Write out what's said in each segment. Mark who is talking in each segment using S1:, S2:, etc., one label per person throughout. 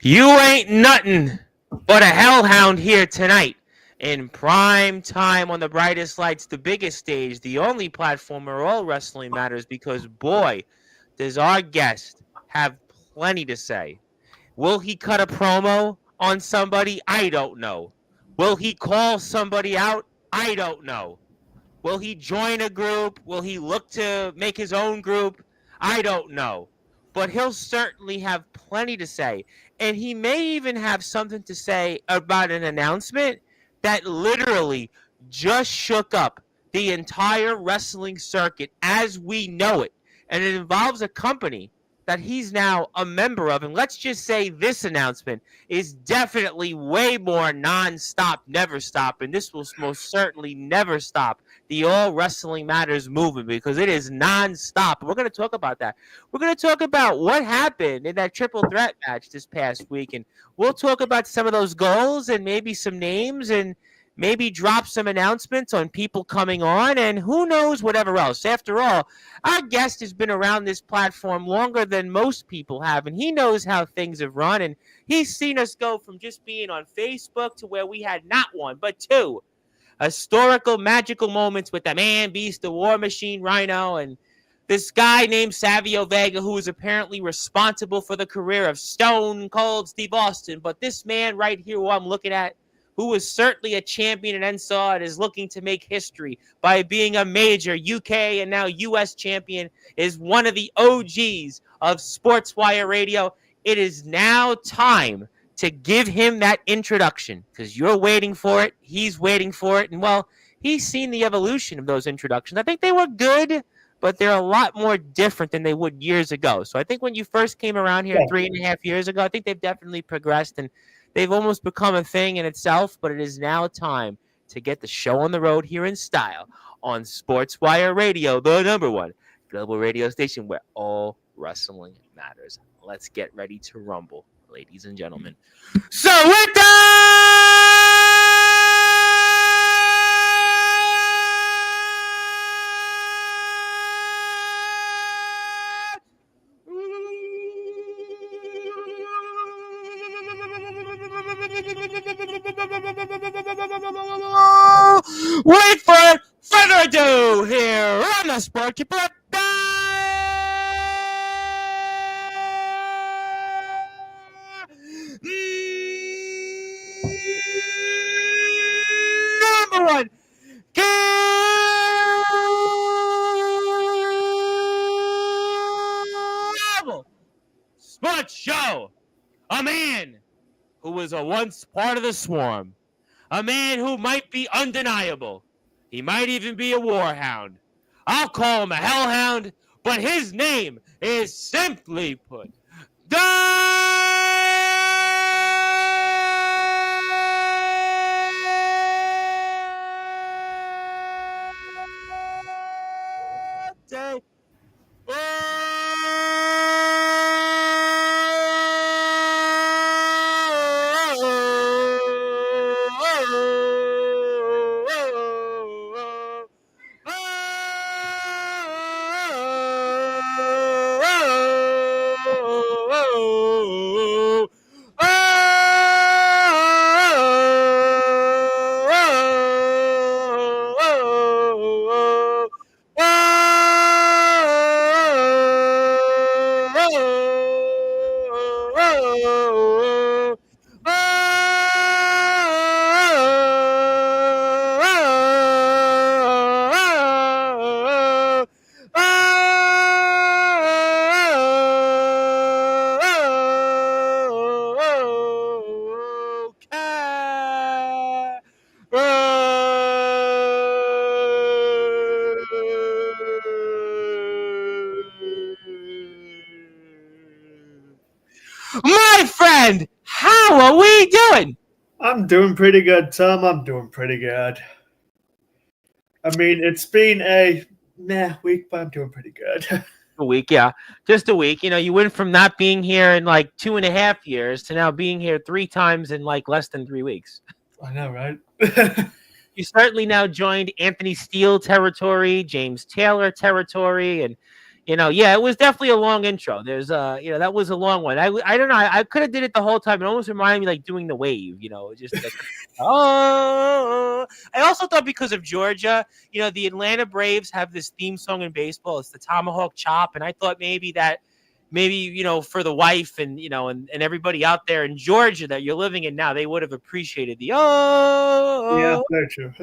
S1: You ain't nothing but a hellhound here tonight. In prime time on the brightest lights, the biggest stage, the only platform where all wrestling matters because, boy, does our guest have plenty to say. Will he cut a promo on somebody? I don't know. Will he call somebody out? I don't know. Will he join a group? Will he look to make his own group? I don't know. But he'll certainly have plenty to say. And he may even have something to say about an announcement that literally just shook up the entire wrestling circuit as we know it. And it involves a company that he's now a member of. And let's just say this announcement is definitely way more nonstop, never stop. And this will most certainly never stop the All Wrestling Matters movement because it is nonstop. We're going to talk about that. We're going to talk about what happened in that triple threat match this past week. And we'll talk about some of those goals and maybe some names and maybe drop some announcements on people coming on and who knows whatever else. After all, our guest has been around this platform longer than most people have, and he knows how things have run, and he's seen us go from just being on Facebook to where we had not one, but two historical, magical moments with the Man Beast, the War Machine, Rhino, and this guy named Savio Vega, who is apparently responsible for the career of Stone Cold Steve Austin. But this man right here, who I'm looking at, who was certainly a champion at NSAW and is looking to make history by being a major UK and now US champion, is one of the OGs of Sportswire Radio. It is now time to give him that introduction because you're waiting for it. He's waiting for it. And, well, he's seen the evolution of those introductions. I think they were good, but they're a lot more different than they would years ago. So I think when you first came around here 3.5 years ago, I think they've definitely progressed and they've almost become a thing in itself, but it is now time to get the show on the road here in style on Sportswire Radio, the number one global radio station where all wrestling matters. Let's get ready to rumble, ladies and gentlemen. So with without further ado, here on the Sportskeeper number one global sports show. A man who was a once part of the swarm. A man who might be undeniable. He might even be a warhound. I'll call him a hellhound, but his name is simply put Dante. My friend, how are we doing?
S2: I'm doing pretty good, Tom. I'm doing pretty good. I mean, it's been a week, but I'm doing pretty good.
S1: A week, yeah. Just a week. You know, you went from not being here in like 2.5 years to now being here 3 times in like less than 3 weeks.
S2: I know, right?
S1: You certainly now joined Anthony Steele territory, James Taylor territory, and Yeah, it was definitely a long intro. There's that was a long one. I don't know. I could have did it the whole time. It almost reminded me like doing the wave, just like oh. I also thought because of Georgia, the Atlanta Braves have this theme song in baseball. It's the Tomahawk Chop, and I thought maybe for the wife and everybody out there in Georgia that you're living in now, they would have appreciated the
S2: Yeah,
S1: oh.
S2: very true.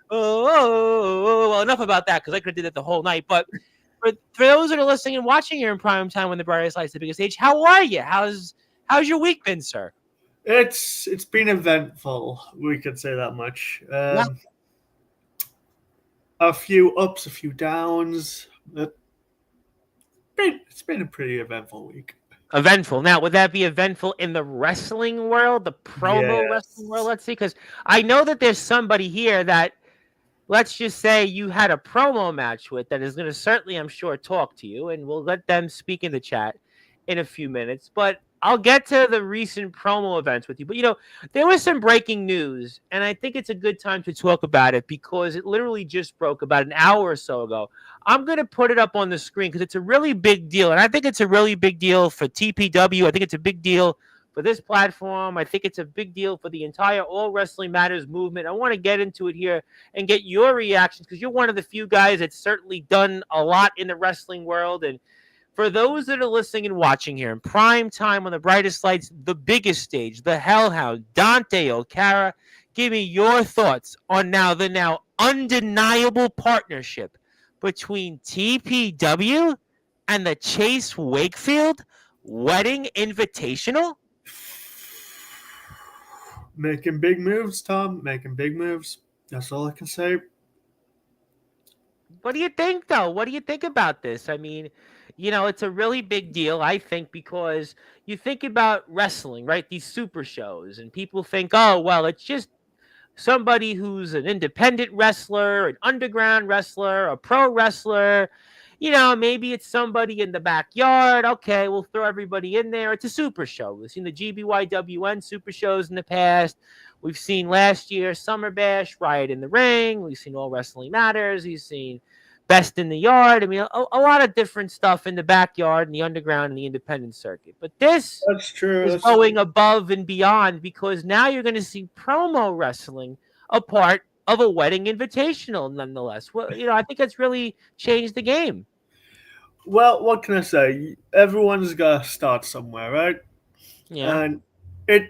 S1: Well, enough about that because I could have did it the whole night. But for those that are listening and watching here in prime time when the brightest lights the biggest stage, how are you? How's your week been, sir?
S2: It's been eventful. We could say that much.
S1: Yeah.
S2: A few ups, a few downs. It's been a pretty eventful week.
S1: Eventful. Now, would that be eventful in the wrestling world, the promo wrestling world? Let's see, because I know that there's somebody here that, let's just say, you had a promo match with that is going to certainly, I'm sure, talk to you, and we'll let them speak in the chat in a few minutes. But I'll get to the recent promo events with you. But, there was some breaking news, and I think it's a good time to talk about it because it literally just broke about an hour or so ago. I'm going to put it up on the screen because it's a really big deal, and I think it's a really big deal for TPW. I think it's a big deal for this platform. I think it's a big deal for the entire All Wrestling Matters movement. I want to get into it here and get your reactions because you're one of the few guys that's certainly done a lot in the wrestling world. And for those that are listening and watching here in prime time on the brightest lights, the biggest stage, the Hellhound, Dante O'Cara, give me your thoughts on the now undeniable partnership between TPW and the Chase Wakefield Wedding Invitational.
S2: Making big moves, Tom. Making big moves. That's all I can say.
S1: What do you think, though? What do you think about this? I mean, it's a really big deal, I think, because you think about wrestling, right? These super shows, and people think, oh, well, it's just somebody who's an independent wrestler, an underground wrestler, a pro wrestler. Maybe it's somebody in the backyard. Okay, we'll throw everybody in there. It's a super show. We've seen the GBYWN super shows in the past. We've seen last year Summer Bash, Riot in the Ring. We've seen All Wrestling Matters. We've seen Best in the Yard. I mean, a lot of different stuff in the backyard and the underground and the independent circuit. But this
S2: That's true.
S1: is going above and beyond because now you're going to see promo wrestling a part of a wedding invitational nonetheless. Well, I think that's really changed the game.
S2: Well, what can I say? Everyone's got to start somewhere, right?
S1: Yeah.
S2: And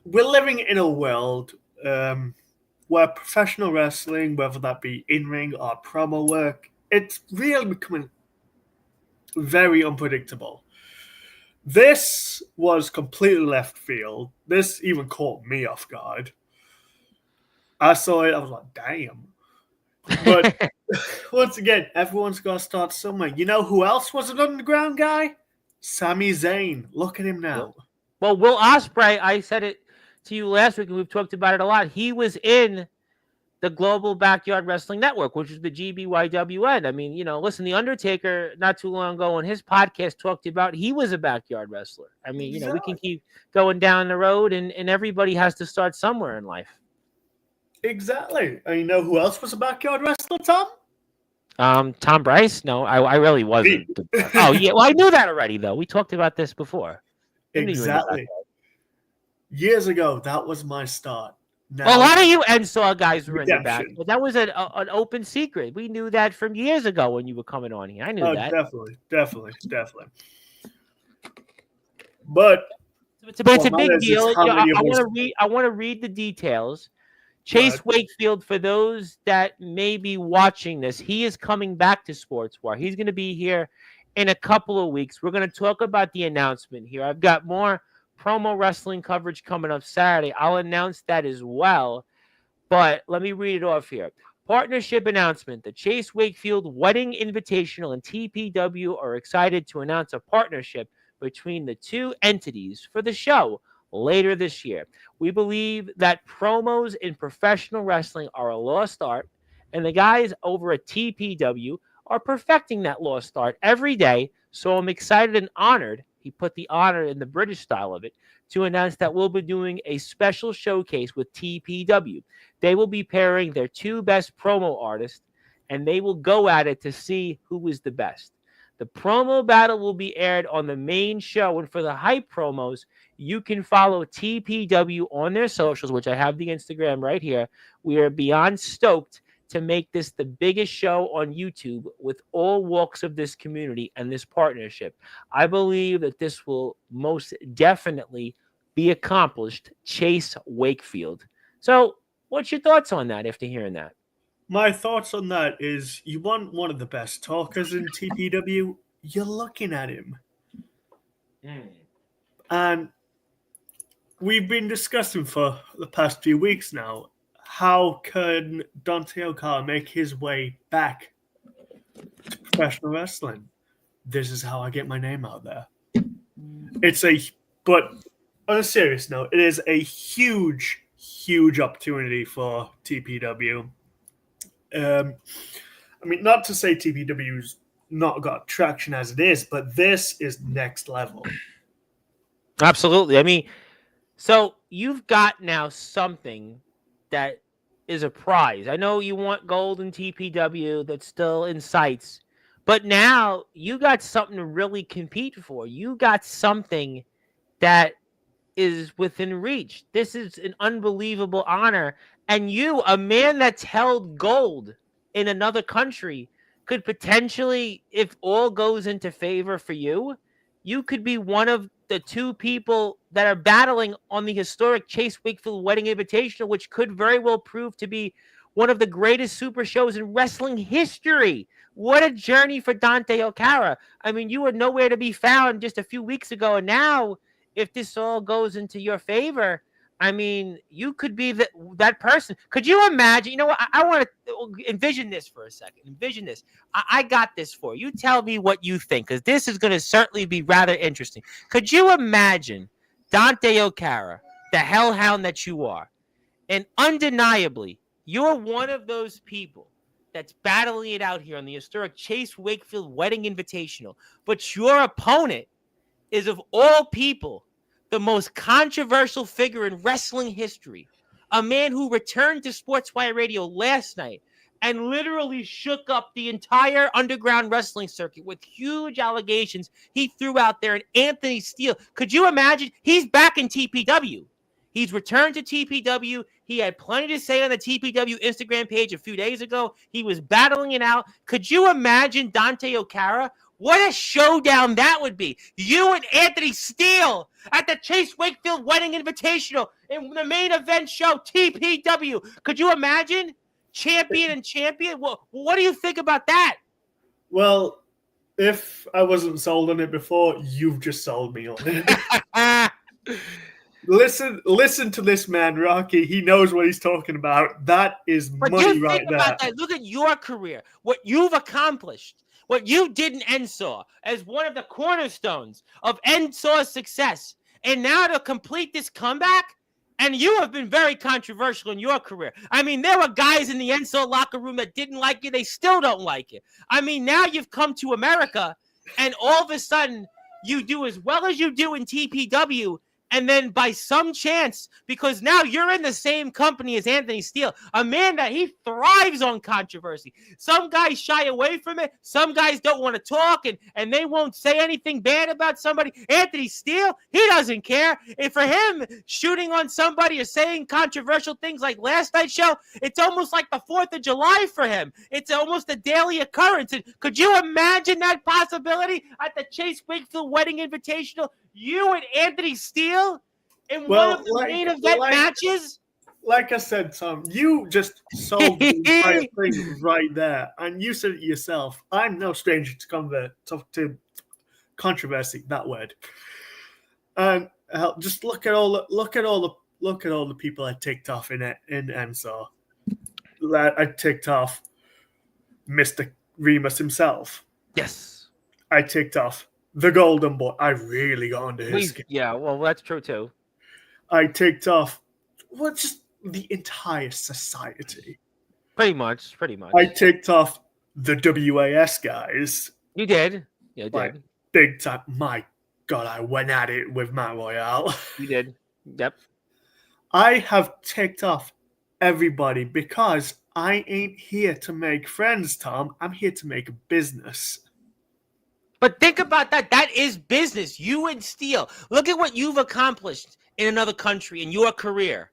S2: we're living in a world where professional wrestling, whether that be in-ring or promo work, it's really becoming very unpredictable. This was completely left field. This even caught me off guard. I saw it, I was like, damn. But once again, everyone's got to start somewhere. You know who else was an underground guy? Sami Zayn. Look at him now.
S1: Well, Will Ospreay, I said it to you last week, and we've talked about it a lot. He was in the Global Backyard Wrestling Network, which is the GBYWN. I mean, listen, The Undertaker, not too long ago on his podcast, talked about he was a backyard wrestler. I mean, we can keep going down the road, and everybody has to start somewhere in life.
S2: Exactly. And you know who else was a backyard wrestler, Tom?
S1: Tom Bryce? No, I really wasn't. Oh, yeah. Well, I knew that already, though. We talked about this before.
S2: Exactly. Years ago, that was my start.
S1: Now, a lot of you NSAW guys were in the back, but that was an open secret. We knew that from years ago when you were coming on here. I knew that.
S2: Definitely. But
S1: it's a big deal. I want to read the details. Chase Wakefield, for those that may be watching this, he is coming back to Sportswire. He's going to be here in a couple of weeks. We're going to talk about the announcement here. I've got more promo wrestling coverage coming up Saturday. I'll announce that as well. But let me read it off here. Partnership announcement. The Chase Wakefield Wedding Invitational and TPW are excited to announce a partnership between the two entities for the show later this year. We believe that promos in professional wrestling are a lost art, and the guys over at TPW are perfecting that lost art every day. So I'm excited and honored, he put the honor in the British style of it, to announce that we'll be doing a special showcase with TPW. They will be pairing their two best promo artists, and they will go at it to see who is the best. The promo battle will be aired on the main show, and for the hype promos, you can follow TPW on their socials, which I have the Instagram right here. We are beyond stoked to make this the biggest show on YouTube with all walks of this community and this partnership. I believe that this will most definitely be accomplished. Chase Wakefield. So, what's your thoughts on that after hearing that?
S2: My thoughts on that is you want one of the best talkers in TPW, you're looking at him. And we've been discussing for the past few weeks now, how can Dante Okada make his way back to professional wrestling? This is how I get my name out there. But on a serious note, it is a huge, huge opportunity for TPW. Not to say TPW's not got traction as it is, but this is next level.
S1: Absolutely. So you've got now something that is a prize. I know you want gold in TPW, that's still in sights, but now you got something to really compete for. You got something that is within reach. This is an unbelievable honor. And you, a man that's held gold in another country, could potentially, if all goes into favor for you, you could be one of the two people that are battling on the historic Chase Wakefield Wedding Invitational, which could very well prove to be one of the greatest super shows in wrestling history. What a journey for Dante Okada. You were nowhere to be found just a few weeks ago, and now, if this all goes into your favor, you could be that person. Could you imagine? You know what? I want to envision this for a second. Envision this. I got this for you. Tell me what you think, because this is going to certainly be rather interesting. Could you imagine Dante Okada, the hellhound that you are, and undeniably, you're one of those people that's battling it out here on the historic Chase Wakefield Wedding Invitational, but your opponent is, of all people, the most controversial figure in wrestling history. A man who returned to Sportzwire Radio last night and literally shook up the entire underground wrestling circuit with huge allegations he threw out there, and Anthony Steele. Could you imagine? He's back in TPW. He's returned to TPW. He had plenty to say on the TPW Instagram page a few days ago. He was battling it out. Could you imagine Dante Okada? What a showdown that would be. You and Anthony Steele at the Chase Wakefield Wedding Invitational in the main event show, TPW. Could you imagine? Champion and champion? What do you think about that?
S2: Well, if I wasn't sold on it before, you've just sold me on it. Listen to this man, Rocky. He knows what he's talking about. That is money right there. That.
S1: Look at your career, what you've accomplished. What you did in NSAW as one of the cornerstones of NSAW's success. And now to complete this comeback, and you have been very controversial in your career. There were guys in the NSAW locker room that didn't like you. They still don't like you. Now you've come to America, and all of a sudden, you do as well as you do in TPW. And then by some chance, because now you're in the same company as Anthony Steele, a man that he thrives on controversy. Some guys shy away from it. Some guys don't want to talk, and they won't say anything bad about somebody. Anthony Steele, he doesn't care. And for him, shooting on somebody or saying controversial things like last night's show, it's almost like the 4th of July for him. It's almost a daily occurrence. And could you imagine that possibility at the Chase Wakefield Wedding Invitational? You and Anthony Steele in one of the main event matches?
S2: Like I said, Tom, you just sold the entire thing right there. And you said it yourself. I'm no stranger to controversy, that word. And just look at all the people I ticked off in NSAW. I ticked off Mr. Remus himself.
S1: Yes.
S2: I ticked off the Golden Boy. I really got under his skin.
S1: Yeah, well, that's true too.
S2: I ticked off just the entire society.
S1: Pretty much.
S2: I ticked off the WAS guys.
S1: You did. Yeah, I did.
S2: Big time. My God, I went at it with Matt Royale.
S1: You did. Yep.
S2: I have ticked off everybody because I ain't here to make friends, Tom. I'm here to make a business.
S1: But think about that. That is business. You and Steele. Look at what you've accomplished in another country in your career.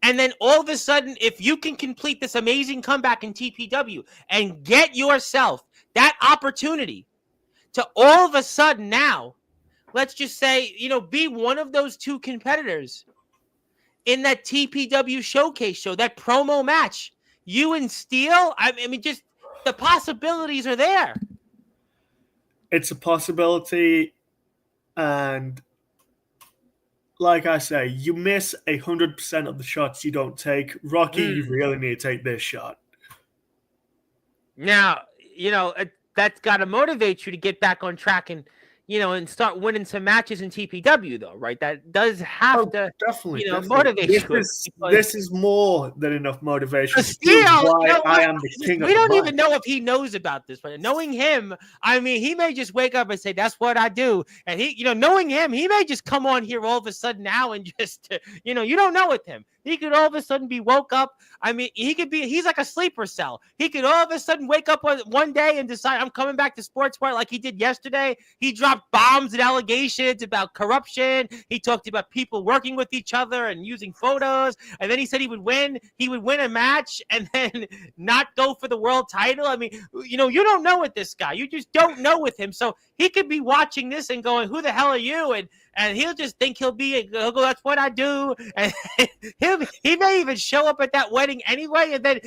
S1: And then all of a sudden, if you can complete this amazing comeback in TPW and get yourself that opportunity to all of a sudden now, let's just say, be one of those two competitors in that TPW showcase show, that promo match, you and Steele, I mean, just the possibilities are there.
S2: It's a possibility, and like I say, you miss 100% of the shots you don't take. Rocky, you really need to take this shot.
S1: Now, that's got to motivate you to get back on track and start winning some matches in TPW, though, right? That does have to,
S2: definitely,
S1: motivate you.
S2: This is more than enough motivation.
S1: Steele,
S2: why I am the king of the
S1: We don't even know if he knows about this, but knowing him, I mean, he may just wake up and say, "That's what I do," and he, knowing him, he may just come on here all of a sudden now and just, you don't know with him. He could all of a sudden be woke up. I mean, he's like a sleeper cell. He could all of a sudden wake up one day and decide, I'm coming back to Sportzwire like he did yesterday. He dropped bombs and allegations about corruption. He talked about people working with each other and using photos. And then he said he would win a match and then not go for the world title. I mean, you don't know with this guy. You just don't know with him. So he could be watching this and going, who the hell are you? And he'll just think he'll go, that's what I do. And he may even show up at that wedding anyway. And then,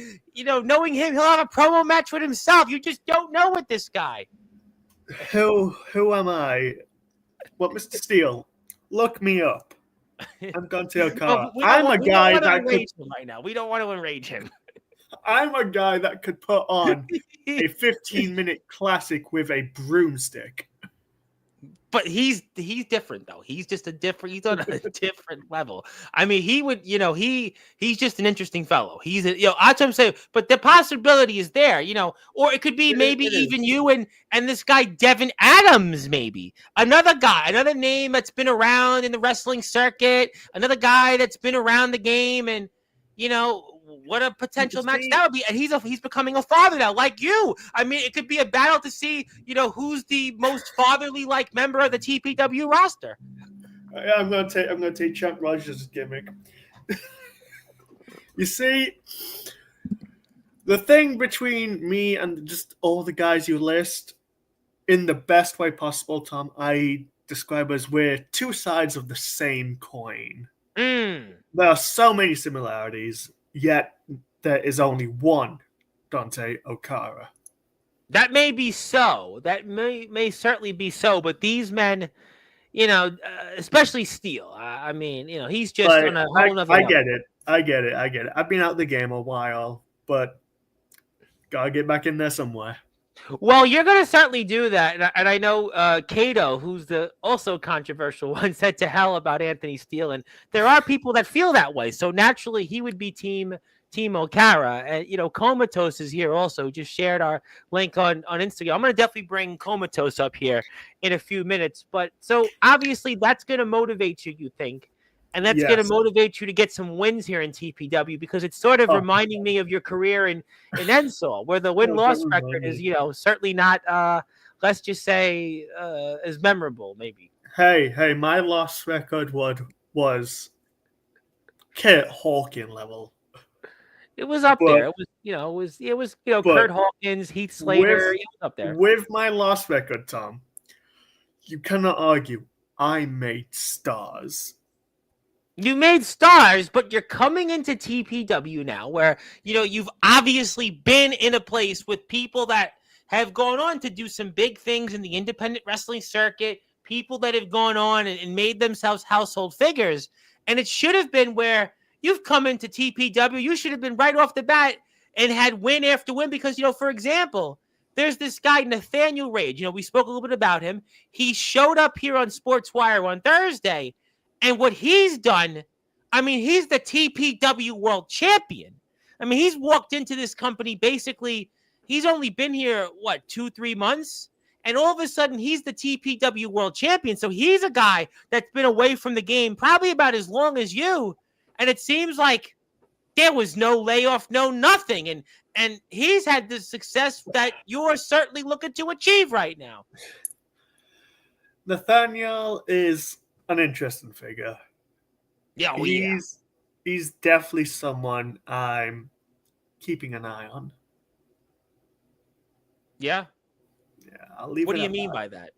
S1: knowing him, he'll have a promo match with himself. You just don't know with this guy.
S2: Who am I? Well, Mr. Steele, look me up. I'm Dante Okara. I'm a guy that could
S1: right now. We don't want to enrage him.
S2: I'm a guy that could put on a 15-minute classic with a broomstick.
S1: But he's different though. He's just he's on a different level. I mean, he would, he's just an interesting fellow. He's that's what I'm saying. But the possibility is there, or it could be maybe even you and this guy Devin Adams, maybe another guy, another name that's been around in the wrestling circuit, another guy that's been around the game, and what a potential match that would be. And he's becoming a father now, like you. I mean, it could be a battle to see, who's the most fatherly like member of the TPW roster.
S2: I'm gonna take Chuck Rogers' gimmick. You see, the thing between me and just all the guys you list, in the best way possible, Tom, I describe as we're two sides of the same coin. There are so many similarities. Yet there is only one Dante Okara.
S1: That may be so. That may certainly be so. But these men, especially Steele. I mean, he's just on a whole other level.
S2: I get it. I've been out the game a while, but gotta get back in there somewhere.
S1: Well, you're going to certainly do that. And I know Cato, who's the also controversial one, said to hell about Anthony Steele. And there are people that feel that way. So naturally, he would be Team Okara. And, Comatose is here also. Just shared our link on Instagram. I'm going to definitely bring Comatose up here in a few minutes. But so obviously, that's going to motivate you think. And that's going to motivate you to get some wins here in TPW because it's sort of reminding me of your career in NSOL, where the win-loss record is, certainly not, let's just say, as memorable, maybe.
S2: Hey, my loss record was Kurt Hawkins level.
S1: It was up there. It was Kurt Hawkins, Heath Slater, up there.
S2: With my loss record, Tom, you cannot argue I made stars.
S1: You made stars, but you're coming into TPW now where, you've obviously been in a place with people that have gone on to do some big things in the independent wrestling circuit, people that have gone on and made themselves household figures. And it should have been where you've come into TPW. You should have been right off the bat and had win after win because, for example, there's this guy, Nathaniel Rage. We spoke a little bit about him. He showed up here on Sportswire on Thursday. And what he's done, I mean, he's the TPW world champion. I mean, he's walked into this company basically, he's only been here, 2-3 months? And all of a sudden, he's the TPW world champion. So he's a guy that's been away from the game probably about as long as you. And it seems like there was no layoff, no nothing. And he's had the success that you're certainly looking to achieve right now.
S2: Nathaniel is an interesting figure.
S1: Yeah, oh yeah,
S2: He's definitely someone I'm keeping an eye on.
S1: yeah.
S2: Yeah, I'll leave
S1: What
S2: it
S1: do you
S2: at
S1: mean
S2: that.
S1: by that?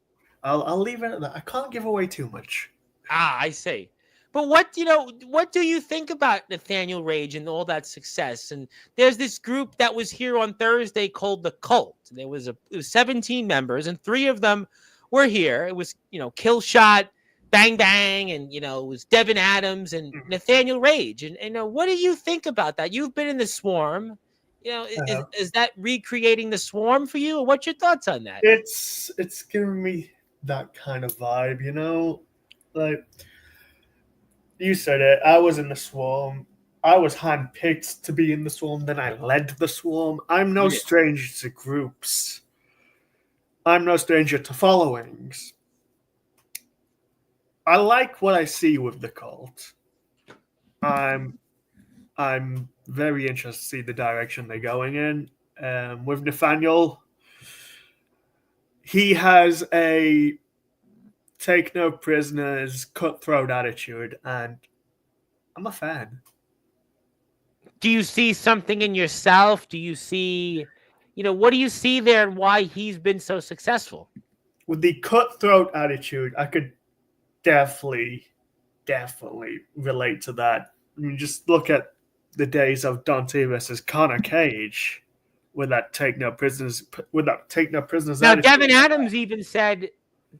S2: I'll leave it at that. I can't give away too much.
S1: Ah, I see. But what do you think about Nathaniel Rage and all that success? And there's this group that was here on Thursday called the Cult. It was 17 members, and three of them were here. It was Killshot, Bang Bang, and it was Devin Adams and Nathaniel Rage. And what do you think about that? You've been in the Swarm. Is that recreating the Swarm for you? Or what's your thoughts on that?
S2: It's giving me that kind of vibe, like you said it. I was in the swarm. I was handpicked to be in the swarm. Then I led the swarm. I'm no
S1: Yeah.
S2: stranger to groups. I'm no stranger to followings. I like what I see with the cult. I'm I'm very interested to see the direction they're going in. With Nathaniel, he has a take no prisoners, cutthroat attitude, and I'm a fan.
S1: Do you see something in yourself? Do you see, what do you see there and why he's been so successful?
S2: With the cutthroat attitude, I could definitely, definitely relate to that. I mean, just look at the days of Dante versus Connor Cage with that take no prisoners
S1: Now,
S2: attitude.
S1: Devin Adams even said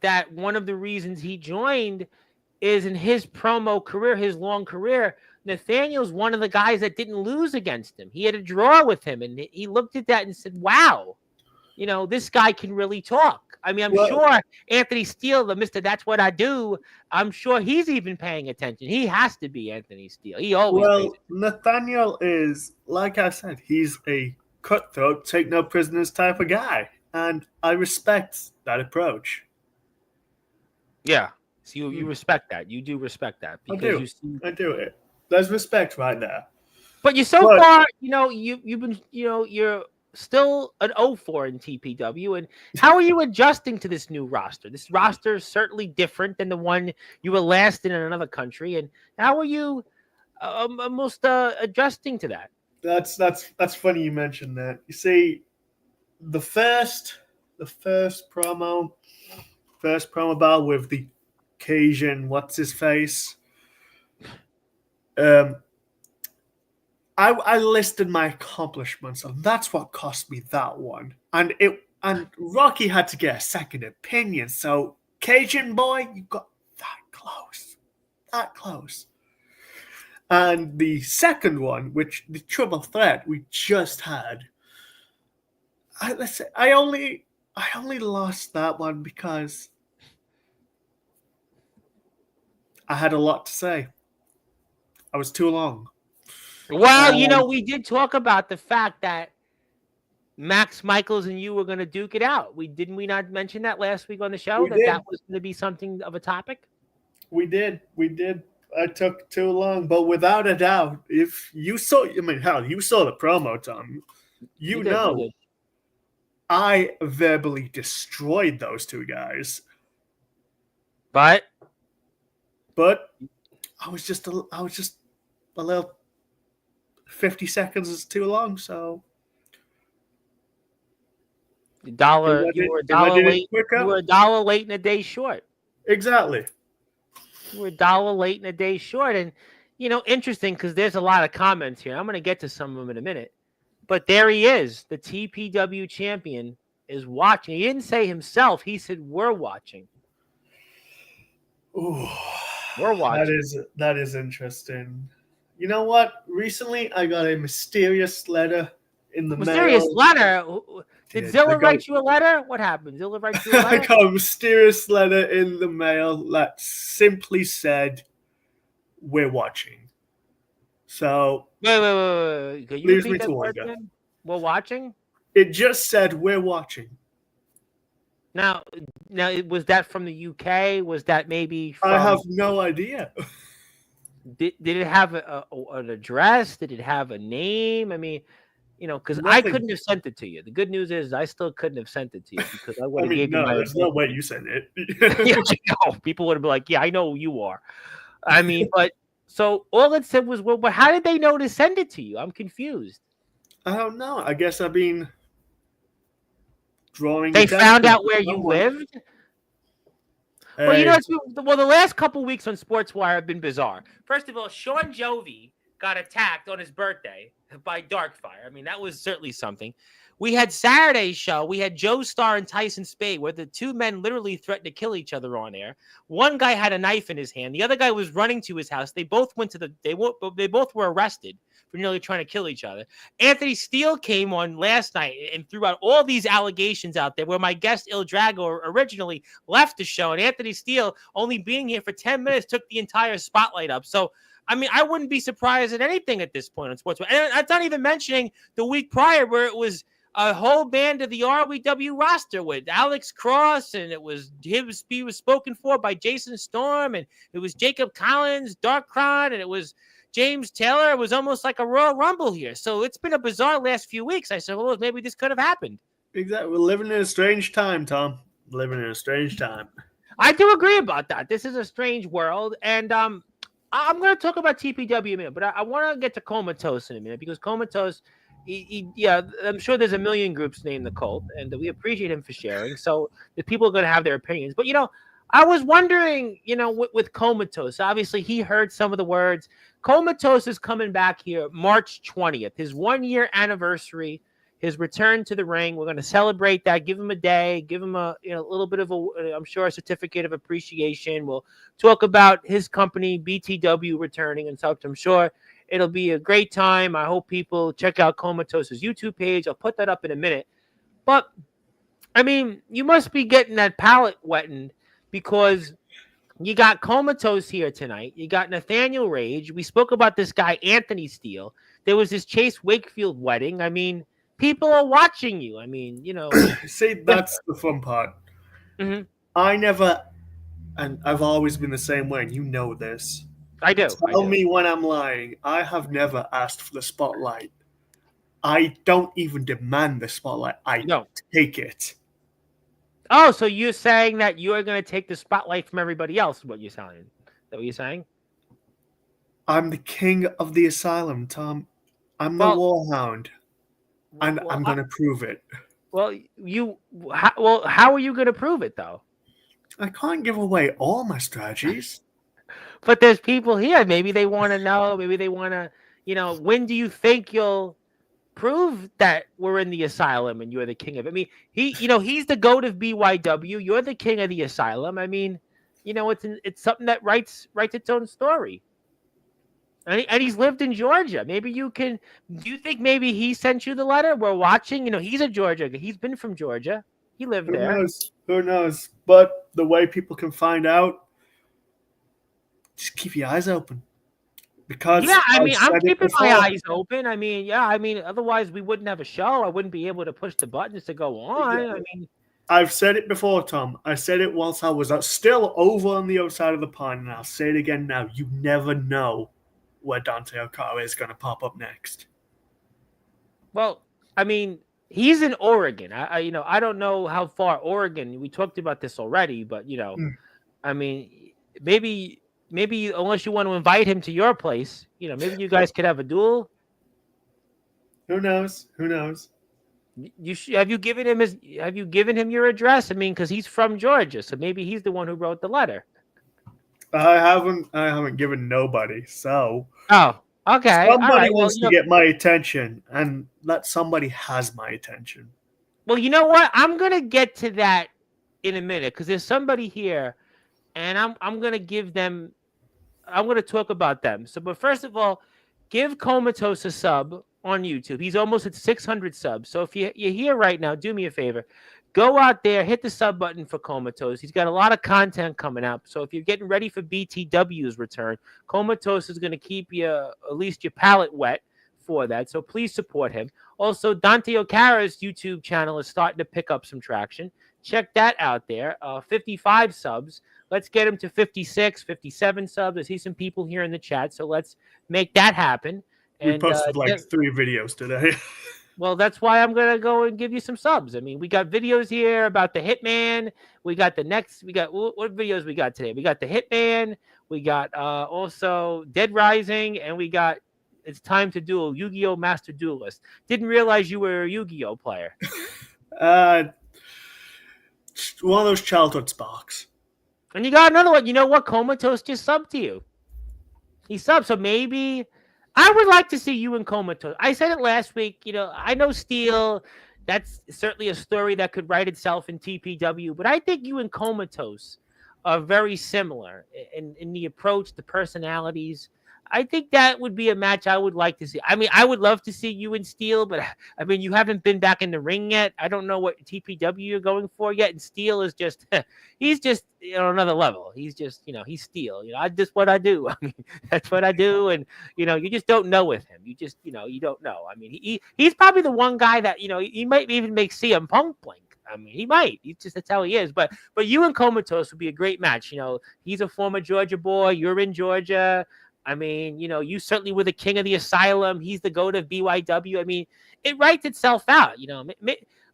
S1: that one of the reasons he joined is in his promo career, his long career, Nathaniel's one of the guys that didn't lose against him. He had a draw with him, and he looked at that and said, wow, this guy can really talk. I mean, I'm
S2: Well,
S1: sure Anthony Steele, the Mr. That's What I Do, I'm sure he's even paying attention. He has to be Anthony Steele. He always pays
S2: well,
S1: attention.
S2: Nathaniel is, like I said, he's a cutthroat, take no prisoners type of guy, and I respect that approach.
S1: Yeah. So you respect that. You do respect that
S2: I
S1: because
S2: do.
S1: you see.
S2: I do it. There's respect right there.
S1: But you're so
S2: But
S1: far, you've been, you're still an 0-4 in TPW. And how are you adjusting to this new roster? This roster is certainly different than the one you were last in another country. And how are you almost adjusting to that?
S2: that's funny you mentioned that. You see, the first promo battle with the Cajun, what's his face? Um, I listed my accomplishments, and that's what cost me that one. And Rocky had to get a second opinion. So Cajun boy, you got that close. And the second one, which the triple threat we just had, I only lost that one because I had a lot to say. I was too long.
S1: Well, we did talk about the fact that Max Michaels and you were going to duke it out. We not mention that last week on the show
S2: We did.
S1: that was going to be something of a topic?
S2: We did. I took too long, but without a doubt, if you saw, I mean, hell, you saw the promo, Tom. You know, I verbally destroyed those two guys.
S1: But
S2: I was just a little 50 seconds is too long, so
S1: you were a dollar late. You were a dollar late and a day short.
S2: Exactly.
S1: You were a dollar late and a day short. And interesting because there's a lot of comments here. I'm going to get to some of them in a minute. But there he is. The TPW champion is watching. He didn't say himself. He said, we're watching.
S2: Ooh,
S1: we're watching.
S2: That is interesting. You know what? Recently, I got a mysterious letter in the mail.
S1: Mysterious letter? Did Zilla write you a letter? What happened? Zilla write you a letter?
S2: I got a mysterious letter in the mail that simply said, we're watching. So
S1: wait. Can you repeat that word again? We're watching?
S2: It just said we're watching.
S1: Now, was that from the UK? Was that maybe from...
S2: I have no idea.
S1: Did it have an address? Did it have a name? I mean, because I
S2: Nothing.
S1: couldn't have sent it to you. The good news is I still couldn't have sent it to you because I would
S2: I
S1: have
S2: mean,
S1: gave you
S2: no,
S1: my
S2: there's no way you sent it.
S1: yeah, people would have been like, yeah, I know who you are. I mean, but so all it said was, well, but how did they know to send it to you? I'm confused.
S2: I don't know. I guess I've been drawing
S1: They found
S2: attention
S1: out
S2: to
S1: where you
S2: someone.
S1: lived. Well, the last couple weeks on Sportswire have been bizarre. First of all, Sean Jovi got attacked on his birthday by Darkfire. I mean, that was certainly something. We had Saturday's show. We had Joe Starr and Tyson Spade, where the two men literally threatened to kill each other on air. One guy had a knife in his hand. The other guy was running to his house. They both went to they both were arrested for nearly trying to kill each other. Anthony Steele came on last night and threw out all these allegations out there, where my guest Il Drago originally left the show, and Anthony Steele, only being here for 10 minutes, took the entire spotlight up. So, I mean, I wouldn't be surprised at anything at this point on Sports. And that's not even mentioning the week prior, where it was a whole band of the RWW roster with Alex Cross, and he was spoken for by Jason Storm, and it was Jacob Collins, Darkron, and it was James Taylor. It was almost like a Royal Rumble here. So it's been a bizarre last few weeks. I said, well, maybe this could have happened.
S2: Exactly. We're living in a strange time, Tom. Living in a strange time.
S1: I do agree about that. This is a strange world. And I'm going to talk about TPW in a minute, but I want to get to Comatose in a minute, because Comatose, yeah, I'm sure there's a million groups named the Cult, and we appreciate him for sharing. So the people are going to have their opinions. But, I was wondering, with Comatose, obviously he heard some of the words. Comatose is coming back here March 20th, his 1-year anniversary, his return to the ring. We're going to celebrate that, give him a day, give him a little bit of I'm sure, a certificate of appreciation. We'll talk about his company, BTW, returning and such. I'm sure it'll be a great time. I hope people check out Comatose's YouTube page. I'll put that up in a minute. But, I mean, you must be getting that palate wetting, because you got Comatose here tonight. You got Nathaniel Rage. We spoke about this guy, Anthony Steele. There was this Chase Wakefield wedding. I mean, people are watching you. I mean,
S2: See, that's the fun part.
S1: Mm-hmm.
S2: I never, and I've always been the same way, and you know this.
S1: I do.
S2: Tell me when I'm lying. I have never asked for the spotlight. I don't even demand the spotlight. I take it.
S1: Oh, so you're saying that you're going to take the spotlight from everybody else, is what you're saying? Is that what you're saying?
S2: I'm the king of the asylum, Tom. I'm the warhound. And I'm going to prove it.
S1: Well, how are you going to prove it, though?
S2: I can't give away all my strategies.
S1: But there's people here. Maybe they want to know. Maybe they want to, when do you think you'll prove that we're in the asylum and you're the king of it? I mean, he's the goat of BYW. You're the king of the asylum. I mean, it's something that writes its own story. And he's lived in Georgia. Maybe do you think maybe he sent you the letter? We're watching. He's a Georgia. He's been from Georgia. He lived there.
S2: Who knows? But the way people can find out, just keep your eyes open. Because
S1: I'm keeping my eyes open. I mean, otherwise we wouldn't have a show. I wouldn't be able to push the buttons to go on. Yeah. I mean,
S2: I've said it before, Tom. I said it whilst I was still over on the other side of the pond, and I'll say it again now. You never know where Dante Okada is going to pop up next.
S1: Well, I mean, he's in Oregon. I don't know how far Oregon. We talked about this already, but I mean, maybe unless you want to invite him to your place, maybe you guys could have a duel.
S2: Who knows?
S1: Have you given him your address? I mean, because he's from Georgia, so maybe he's the one who wrote the letter.
S2: I haven't given nobody. So
S1: okay.
S2: Somebody wants to get my attention, and that somebody has my attention.
S1: Well, you know what? I'm gonna get to that in a minute, because there's somebody here, and I'm gonna give them. I'm going to talk about them. So, but first of all, give Comatose a sub on YouTube. He's almost at 600 subs. So if you're here right now, do me a favor. Go out there, hit the sub button for Comatose. He's got a lot of content coming up. So if you're getting ready for BTW's return, Comatose is going to keep you, at least your palate wet for that. So please support him. Also, Dante Okara's YouTube channel is starting to pick up some traction. Check that out there. 55 subs. Let's get him to 56, 57 subs. I see some people here in the chat, so let's make that happen.
S2: We posted 3 videos today.
S1: Well, that's why I'm gonna go and give you some subs. I mean, we got videos here about the Hitman. We got the next. We got what videos we got today? We got the Hitman. We got also Dead Rising, and we got It's Time to Duel. Yu-Gi-Oh! Master Duelist. Didn't realize you were a Yu-Gi-Oh! Player.
S2: Uh, one of those childhood sparks.
S1: And you got another one. You know what? Comatose just subbed to you. He subbed, so maybe I would like to see you in Comatose. I said it last week. I know Steel. That's certainly a story that could write itself in TPW, but I think you and Comatose are very similar in the approach, the personalities. I think that would be a match I would like to see. I mean, I would love to see you and Steel, but I mean, you haven't been back in the ring yet. I don't know what TPW you're going for yet. And Steel is just, he's just another level. He's just, he's Steel. I just what I do. I mean, that's what I do. And, you just don't know with him. You just, you don't know. I mean, he's probably the one guy that, he might even make CM Punk blink. I mean, he might. That's how he is. But you and Comatose would be a great match. He's a former Georgia boy. You're in Georgia. I mean, you certainly were the king of the asylum. He's the goat of BYW. I mean, it writes itself out.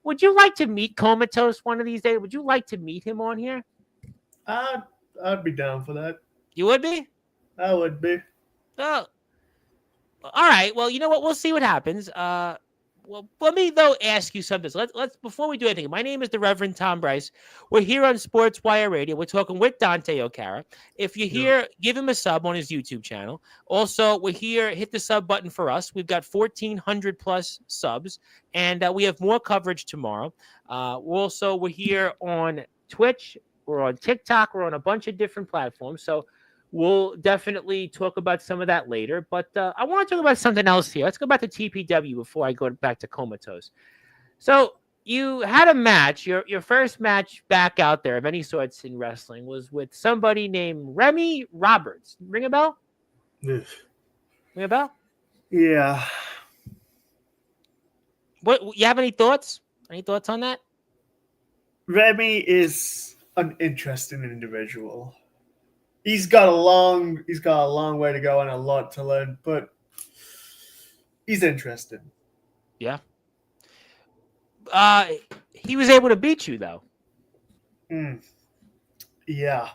S1: Would you like to meet Comatose one of these days? Would you like to meet him on here?
S2: I'd be down for that.
S1: You would be?
S2: I would be.
S1: Oh, all right. Well, you know what? We'll see what happens. Well, let me though ask you something. Let's before we do anything. My name is the Reverend Tom Bryce. We're here on Sportswire Radio. We're talking with Dante O'Cara. If you're here, give him a sub on his YouTube channel. Also, we're here. Hit the sub button for us. We've got 1,400 plus subs, and we have more coverage tomorrow. We're here on Twitch. We're on TikTok. We're on a bunch of different platforms. So we'll definitely talk about some of that later, but I want to talk about something else here. Let's go back to TPW before I go back to Comatose. So you had a match, your first match back out there of any sorts in wrestling was with somebody named Remy Roberts. Ring a bell?
S2: Ugh.
S1: Ring a bell?
S2: Yeah.
S1: What you have any thoughts? Any thoughts on that?
S2: Remy is an interesting individual. He's got a long way to go and a lot to learn, but he's interesting.
S1: Yeah. He was able to beat you though.
S2: Yeah.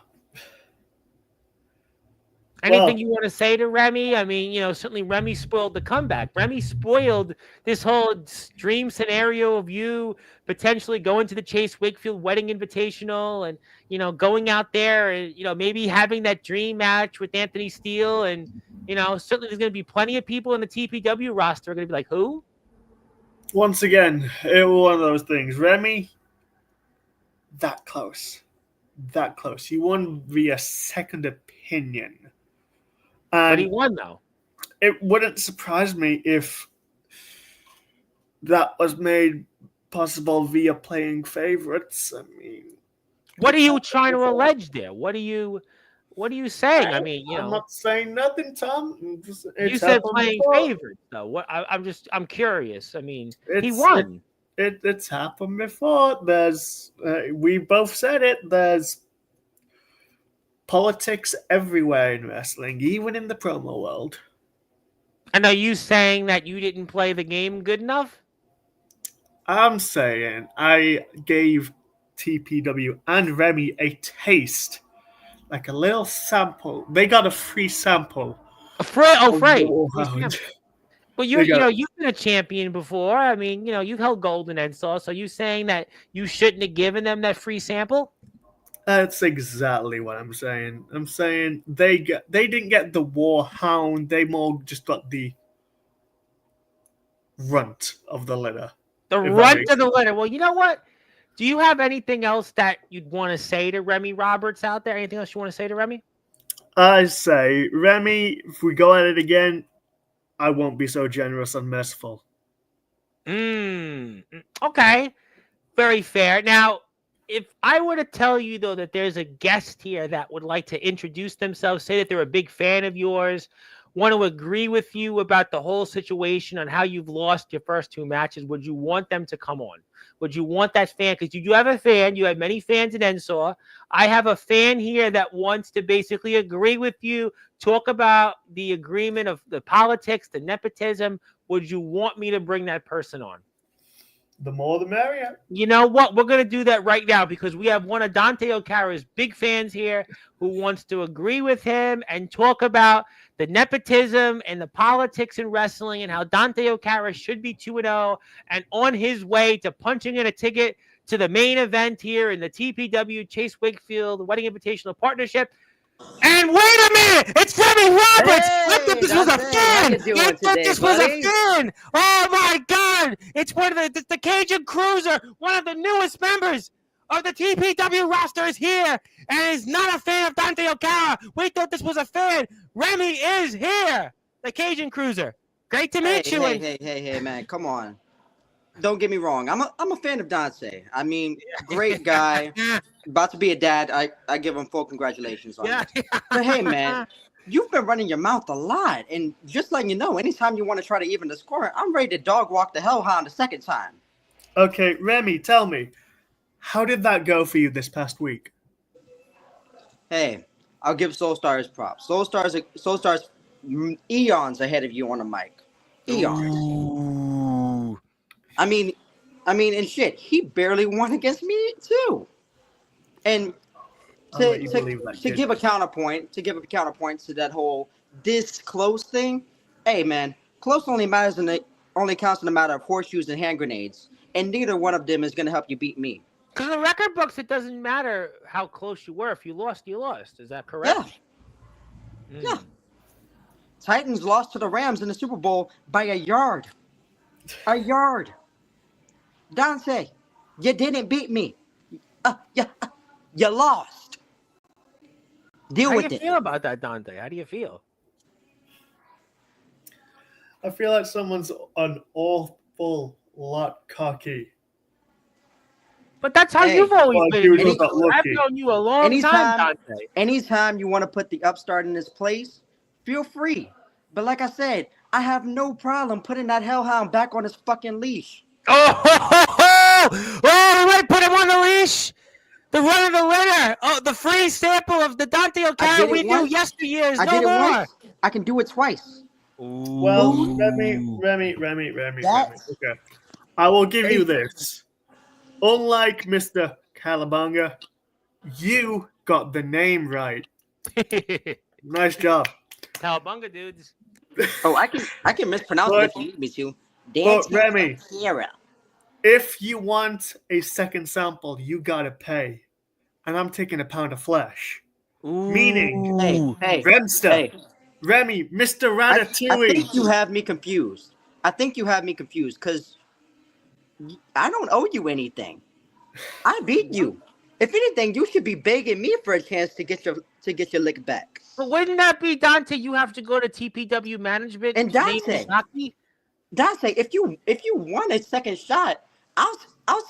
S1: Anything you want to say to Remy? I mean, certainly Remy spoiled the comeback. Remy spoiled this whole dream scenario of you potentially going to the Chase Wakefield Wedding Invitational and, going out there and, maybe having that dream match with Anthony Steele. And, certainly there's going to be plenty of people in the TPW roster are going to be like, who?
S2: Once again, it was one of those things. Remy, that close. That close. He won via second opinion.
S1: But he won, though.
S2: It wouldn't surprise me if that was made possible via playing favorites. I mean,
S1: what are you trying to allege there? What are you saying? I mean,
S2: I'm not saying nothing, Tom.
S1: You said playing favorites, though. What? I'm curious. I mean, he won.
S2: It's happened before. We both said it. There's politics everywhere in wrestling, even in the promo world.
S1: And are you saying that you didn't play the game good enough?
S2: I'm saying I gave TPW and Remy a taste, like a little sample. They got a free sample.
S1: Free. Well, you've been a champion before. I mean, you've held gold in NSAW. So you saying that you shouldn't have given them that free sample?
S2: That's exactly what I'm saying. I'm saying they didn't get the war hound. They more just got the runt of the litter.
S1: The runt of the litter. Well, you know what? Do you have anything else that you'd want to say to Remy Roberts out there? Anything else you want to say to Remy?
S2: I say, Remy, if we go at it again, I won't be so generous and merciful.
S1: Okay. Very fair. Now, if I were to tell you, though, that there's a guest here that would like to introduce themselves, say that they're a big fan of yours, want to agree with you about the whole situation on how you've lost your first 2 matches, would you want them to come on? Would you want that fan? Because you do have a fan. You have many fans in Ensor. I have a fan here that wants to basically agree with you, talk about the agreement of the politics, the nepotism. Would you want me to bring that person on?
S2: The more the merrier.
S1: You know what? We're going to do that right now because we have one of Dante O'Cara's big fans here who wants to agree with him and talk about the nepotism and the politics in wrestling and how Dante O'Cara should be 2-0 and on his way to punching in a ticket to the main event here in the TPW Chase Wakefield Wedding Invitational Partnership. And wait a minute! It's Remy Roberts! I thought this was a fan! I thought this was a fan! Oh my God! It's one of the Cajun Cruiser, one of the newest members of the TPW roster is here and is not a fan of Dante O'Cara. We thought this was a fan. Remy is here! The Cajun Cruiser. Great to meet you.
S3: Hey, man, come on. Don't get me wrong. I'm a fan of Dante. I mean, great guy. About to be a dad. I give him full congratulations on it. But hey, man, you've been running your mouth a lot. And just letting you know, anytime you want to try to even the score, I'm ready to dog walk the hellhound a second time.
S2: Okay, Remy, tell me, how did that go for you this past week?
S3: Hey, I'll give Soul Stars props. Soul Stars eons ahead of you on the mic. Eons.
S1: Ooh.
S3: I mean, and shit, he barely won against me too. And to give a counterpoint to that whole this close thing, hey man, close only only counts in the matter of horseshoes and hand grenades, and neither one of them is gonna help you beat me.
S1: Because in the record books, it doesn't matter how close you were. If you lost, you lost. Is that correct?
S3: Yeah. Yeah. Titans lost to the Rams in the Super Bowl by a yard. A yard. Dante, you didn't beat me. You lost. Deal with it.
S1: How do you feel about that, Dante? How do you feel?
S2: I feel like someone's an awful lot cocky.
S1: But that's how you've always been. I've known you a long time, Dante.
S3: Anytime you want to put the upstart in this place, feel free. But like I said, I have no problem putting that hellhound back on his fucking leash.
S1: Oh, we might put him on the leash. The run of the litter. Oh, the free sample of the Dante O'Cara we knew yesteryears.
S3: I did it once. I can do it twice.
S2: Ooh. Well, Remy. Okay. I will give you this. Unlike Mr. Calabunga, you got the name right. Nice job.
S1: Calabunga dudes.
S3: Oh, I can mispronounce it if you need me to.
S2: But Remy, if you want a second sample, you gotta pay. And I'm taking a pound of flesh.
S1: Ooh.
S2: Meaning,
S3: hey,
S2: Remster, Remy, Mr. Ratatouille.
S3: I think you have me confused. Because I don't owe you anything. I beat you. If anything, you should be begging me for a chance to get your lick back.
S1: But wouldn't that be, Dante? You have to go to TPW management
S3: and Dante, if you want a second shot, I'll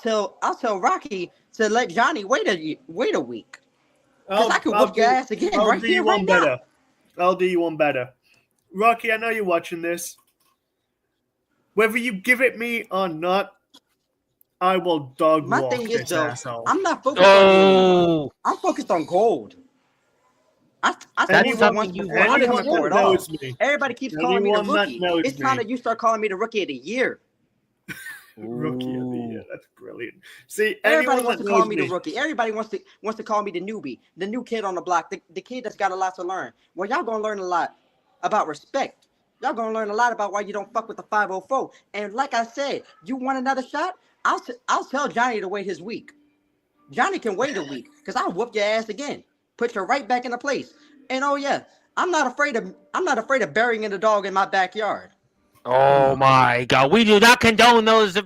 S3: tell Rocky to let Johnny wait a week. Because I can whoop your ass again right here, right now.
S2: I'll do you one better. Rocky, I know you're watching this. Whether you give it me or not, I will dog walk this asshole.
S3: I'm not focused on I'm focused on gold. Everybody keeps calling me the rookie. It's time that you start calling me the rookie of the year.
S2: Rookie of the year. That's brilliant. See,
S3: everybody wants to call me the rookie. Everybody wants to call me the newbie, the new kid on the block, the kid that's got a lot to learn. Well, y'all gonna learn a lot about respect. Y'all gonna learn a lot about why you don't fuck with the 504. And like I said, you want another shot? I'll tell Johnny to wait his week. Johnny can wait a week because I'll whoop your ass again. Put you right back into place. And oh yeah, I'm not afraid of burying the dog in my backyard.
S1: Oh my God, we do not condone those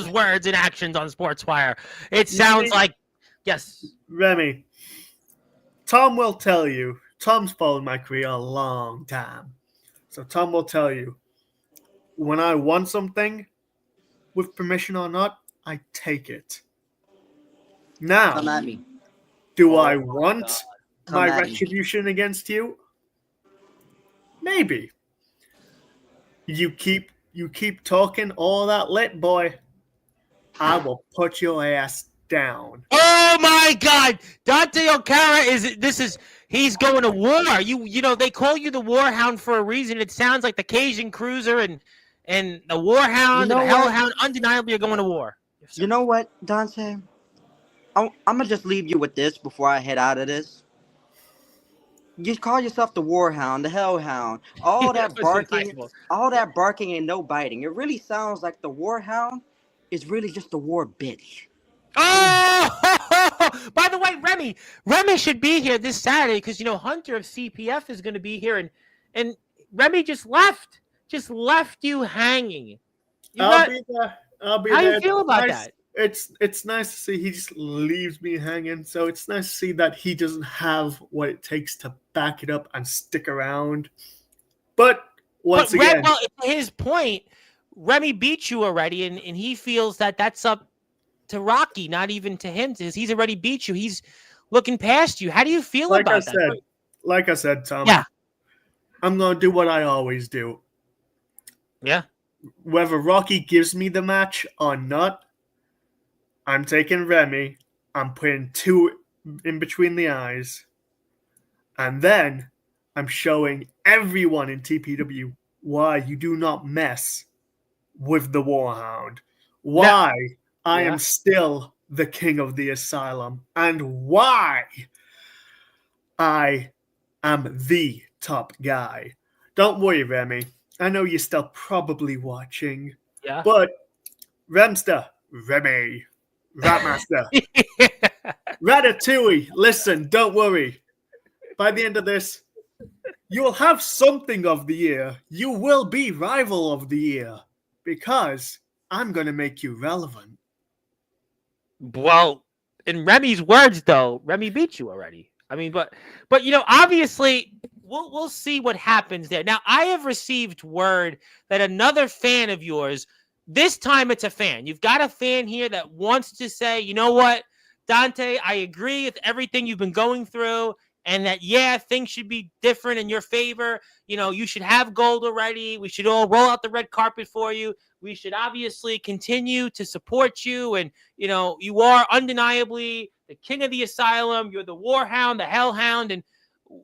S1: words and actions on Sportswire. It sounds like yes.
S2: Remy, Tom will tell you. Tom's followed my career a long time. So Tom will tell you, when I want something, with permission or not, I take it. Now,
S3: come at me.
S2: Do I want my retribution against you? Maybe. You keep talking all that lit, boy. I will put your ass down.
S1: Oh my God, Dante O'Cara he's going to war. You know they call you the Warhound for a reason. It sounds like the Cajun Cruiser and the Warhound and the Hellhound undeniably are going to war.
S3: You know what, Dante? I'm gonna just leave you with this before I head out of this. You call yourself the Warhound, the Hellhound, all that barking and no biting. It really sounds like the Warhound is really just a war bitch.
S1: Oh, by the way, Remy should be here this Saturday because Hunter of CPF is going to be here, and Remy just left you hanging.
S2: I'll be there.
S1: How do you feel about that?
S2: It's nice to see he just leaves me hanging. So it's nice to see that he doesn't have what it takes to back it up and stick around. But once again,
S1: to his point, Remy beat you already, and he feels that that's up to Rocky, not even to him. He's already beat you. He's looking past you. How do you feel about that?
S2: Like I said, Tom.
S1: Yeah.
S2: I'm gonna do what I always do.
S1: Yeah.
S2: Whether Rocky gives me the match or not, I'm taking Remy. I'm putting 2 in between the eyes. And then I'm showing everyone in TPW why you do not mess with the Warhound. Why I am still the king of the asylum. And why I am the top guy. Don't worry, Remy. I know you're still probably watching.
S1: Yeah.
S2: But Remster, Remy, Ratmaster, Ratatouille, listen, don't worry. By the end of this, you will have something of the year. You will be rival of the year. Because I'm going to make you relevant.
S1: Well, in Remy's words, though, Remy beat you already. I mean, but obviously, we'll see what happens there. Now, I have received word that another fan of yours, this time it's a fan. You've got a fan here that wants to say, you know what, Dante, I agree with everything you've been going through, and that, things should be different in your favor. You should have gold already. We should all roll out the red carpet for you. We should obviously continue to support you. And, you are undeniably the king of the asylum. You're the Warhound, the Hellhound. And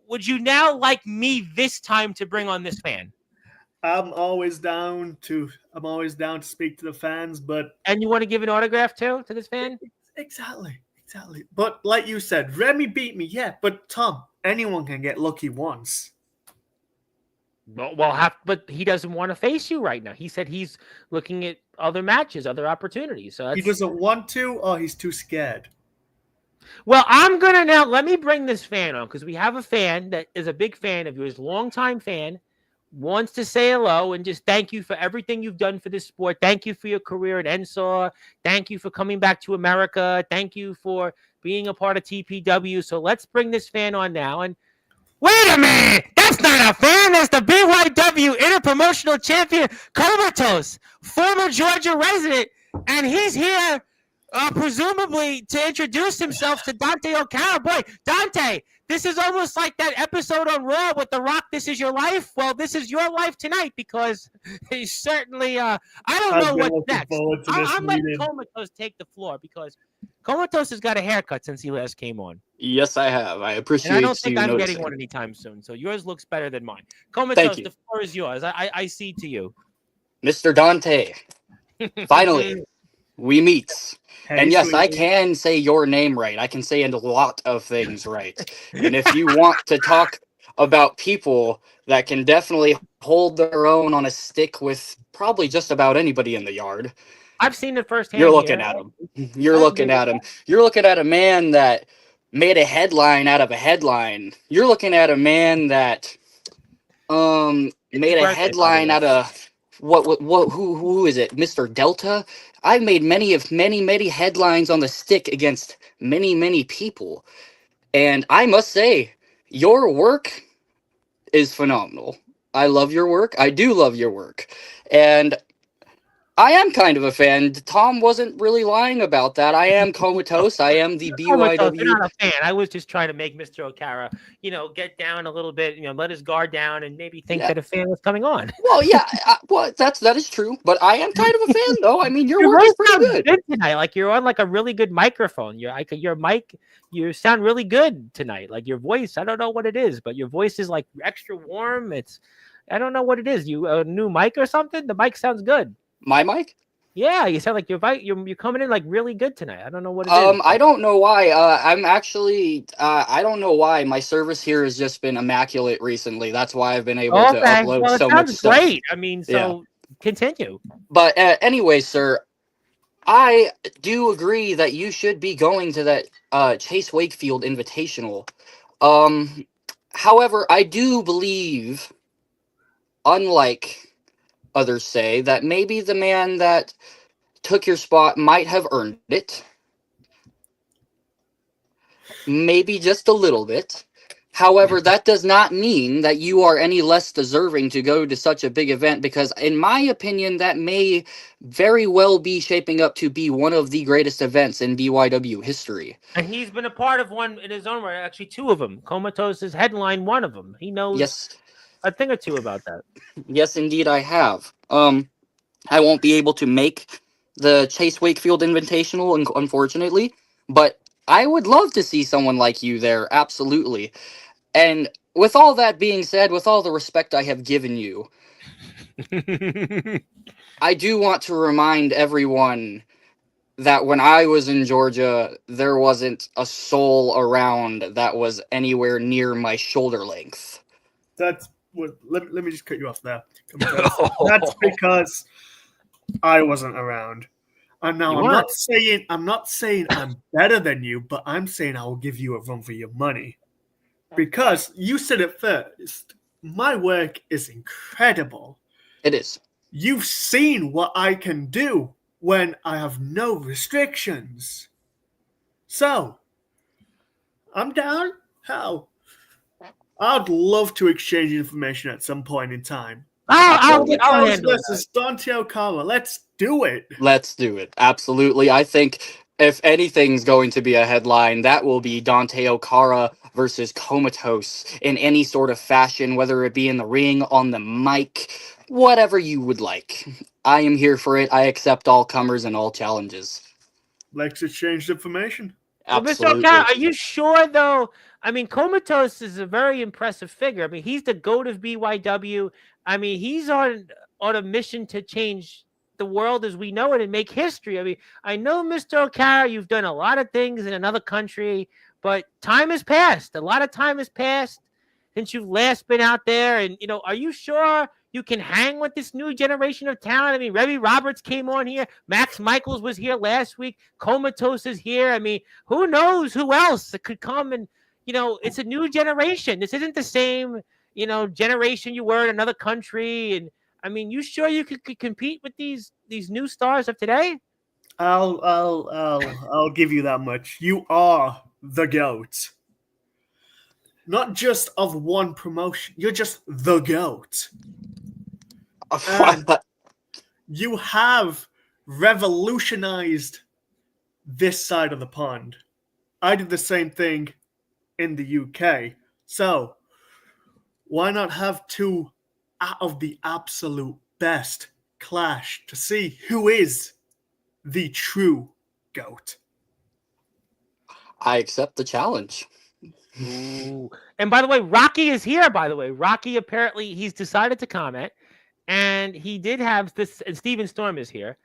S1: would you now like me this time to bring on this fan?
S2: I'm always down to speak to the fans,
S1: and you want to give an autograph too to this fan?
S2: Exactly. But like you said, Remy beat me, but Tom, anyone can get lucky once.
S1: But he doesn't want to face you right now. He said he's looking at other matches, other opportunities. So
S2: he doesn't want to, or he's too scared.
S1: Well, I'm gonna now let me bring this fan on because we have a fan that is a big fan of yours, longtime fan, wants to say hello and just thank you for everything you've done for this sport. Thank you for your career at NSAW. Thank you for coming back to America. Thank you for being a part of TPW. So let's bring this fan on now. And wait a minute! That's not a fan. That's the BYW Interpromotional Champion, Comatose, former Georgia resident, and he's here presumably to introduce himself to Dante O'Cara. Boy, Dante, this is almost like that episode on Raw with The Rock, This Is Your Life. Well, this is your life tonight because he's certainly, I don't know what's next. I'm letting Comatose take the floor because Comatose has got a haircut since he last came on.
S4: Yes, I have. I appreciate it.
S1: And I don't think I'm getting one anytime soon, so yours looks better than mine. Comatose, the floor is yours. I cede to you.
S4: Mr. Dante, finally, we meet.
S2: Hey,
S4: and yes,
S2: sweetie.
S4: I can say your name right. I can say a lot of things right. And if you want to talk about people that can definitely hold their own on a stick with probably just about anybody in the yard,
S1: I've seen it firsthand.
S4: You're looking at him. You're looking at him. You're looking at a man that made a headline out of a headline. You're looking at a man that made a headline out of who is it? Mr. Delta? I've made many headlines on the stick against many people. And I must say, your work is phenomenal. I love your work. I do love your work. And I am kind of a fan. Tom wasn't really lying about that. I am comatose. I am the
S1: Comatose, you're
S4: BYW.
S1: not a fan. I was just trying to make Mr. O'Cara, get down a little bit, let his guard down, and maybe think
S4: Yeah.
S1: that a fan was coming on.
S4: Well, yeah, that is true. But I am kind of a fan, though. I mean, your
S1: Your
S4: work
S1: voice
S4: is pretty
S1: sounds
S4: good.
S1: good tonight. Like you're on like a really good microphone. Your mic, you sound really good tonight. Like your voice, I don't know what it is, but your voice is like extra warm. I don't know what it is. You a new mic or something? The mic sounds good.
S4: My mic?
S1: Yeah, you sound like you're coming in like really good tonight. I don't know what it is.
S4: I don't know why. I'm actually. I don't know why. My service here has just been immaculate recently. That's why I've been able to
S1: Okay,
S4: upload
S1: well, it
S4: so much
S1: sounds
S4: stuff.
S1: great. I mean, so continue.
S4: But anyway, sir, I do agree that you should be going to that Chase Wakefield Invitational. However, I do believe, unlike others say, that maybe the man that took your spot might have earned it. Maybe just a little bit. However, that does not mean that you are any less deserving to go to such a big event, because in my opinion, that may very well be shaping up to be one of the greatest events in BYW history.
S1: And he's been a part of one in his own right. Actually, two of them. Comatose has headlined one of them. He knows
S4: Yes,
S1: a thing or two about that.
S4: yes, indeed, I have. I won't be able to make the Chase Wakefield Invitational, unfortunately, but I would love to see someone like you there, absolutely. And with all that being said, with all the respect I have given you, I do want to remind everyone that when I was in Georgia, there wasn't a soul around that was anywhere near my shoulder length.
S2: That's what. Let me just cut you off there. That's because I wasn't around. And now I'm not saying I'm better than you, but I'm saying I will give you a run for your money. Because you said it first. My work is incredible.
S4: It is.
S2: You've seen what I can do when I have no restrictions. So, I'm down. Hell, I'd love to exchange information at some point in time.
S1: I'll handle
S2: versus Dante O'Cara. Let's do it.
S4: Let's do it. Absolutely. I think if anything's going to be a headline, that will be Dante O'Cara versus Comatose in any sort of fashion, whether it be in the ring, on the mic, whatever you would like. I am here for it. I accept all comers and all challenges.
S2: Let's exchange information.
S4: Absolutely.
S1: Well, Mr. O'Cara, are you sure though? I mean, Comatose is a very impressive figure. I mean, he's the GOAT of BYW. I mean, he's on a mission to change the world as we know it and make history. I mean, I know, Mr. O'Cara, you've done a lot of things in another country, but time has passed. A lot of time has passed since you've last been out there. And, are you sure you can hang with this new generation of talent? I mean, Remy Roberts came on here. Max Michaels was here last week. Comatose is here. I mean, who knows who else that could come and, it's a new generation. This isn't the same, generation you were in another country. And I mean, you sure you could compete with these new stars of today?
S2: I'll give you that much. You are the GOAT. Not just of one promotion. You're just the GOAT. And you have revolutionized this side of the pond. I did the same thing in the UK. So, why not have two out of the absolute best clash to see who is the true GOAT?
S4: I accept the challenge.
S1: Ooh. And by the way, Rocky is here, by the way. Rocky, apparently, he's decided to comment. And he did have this, and Steven Storm is here.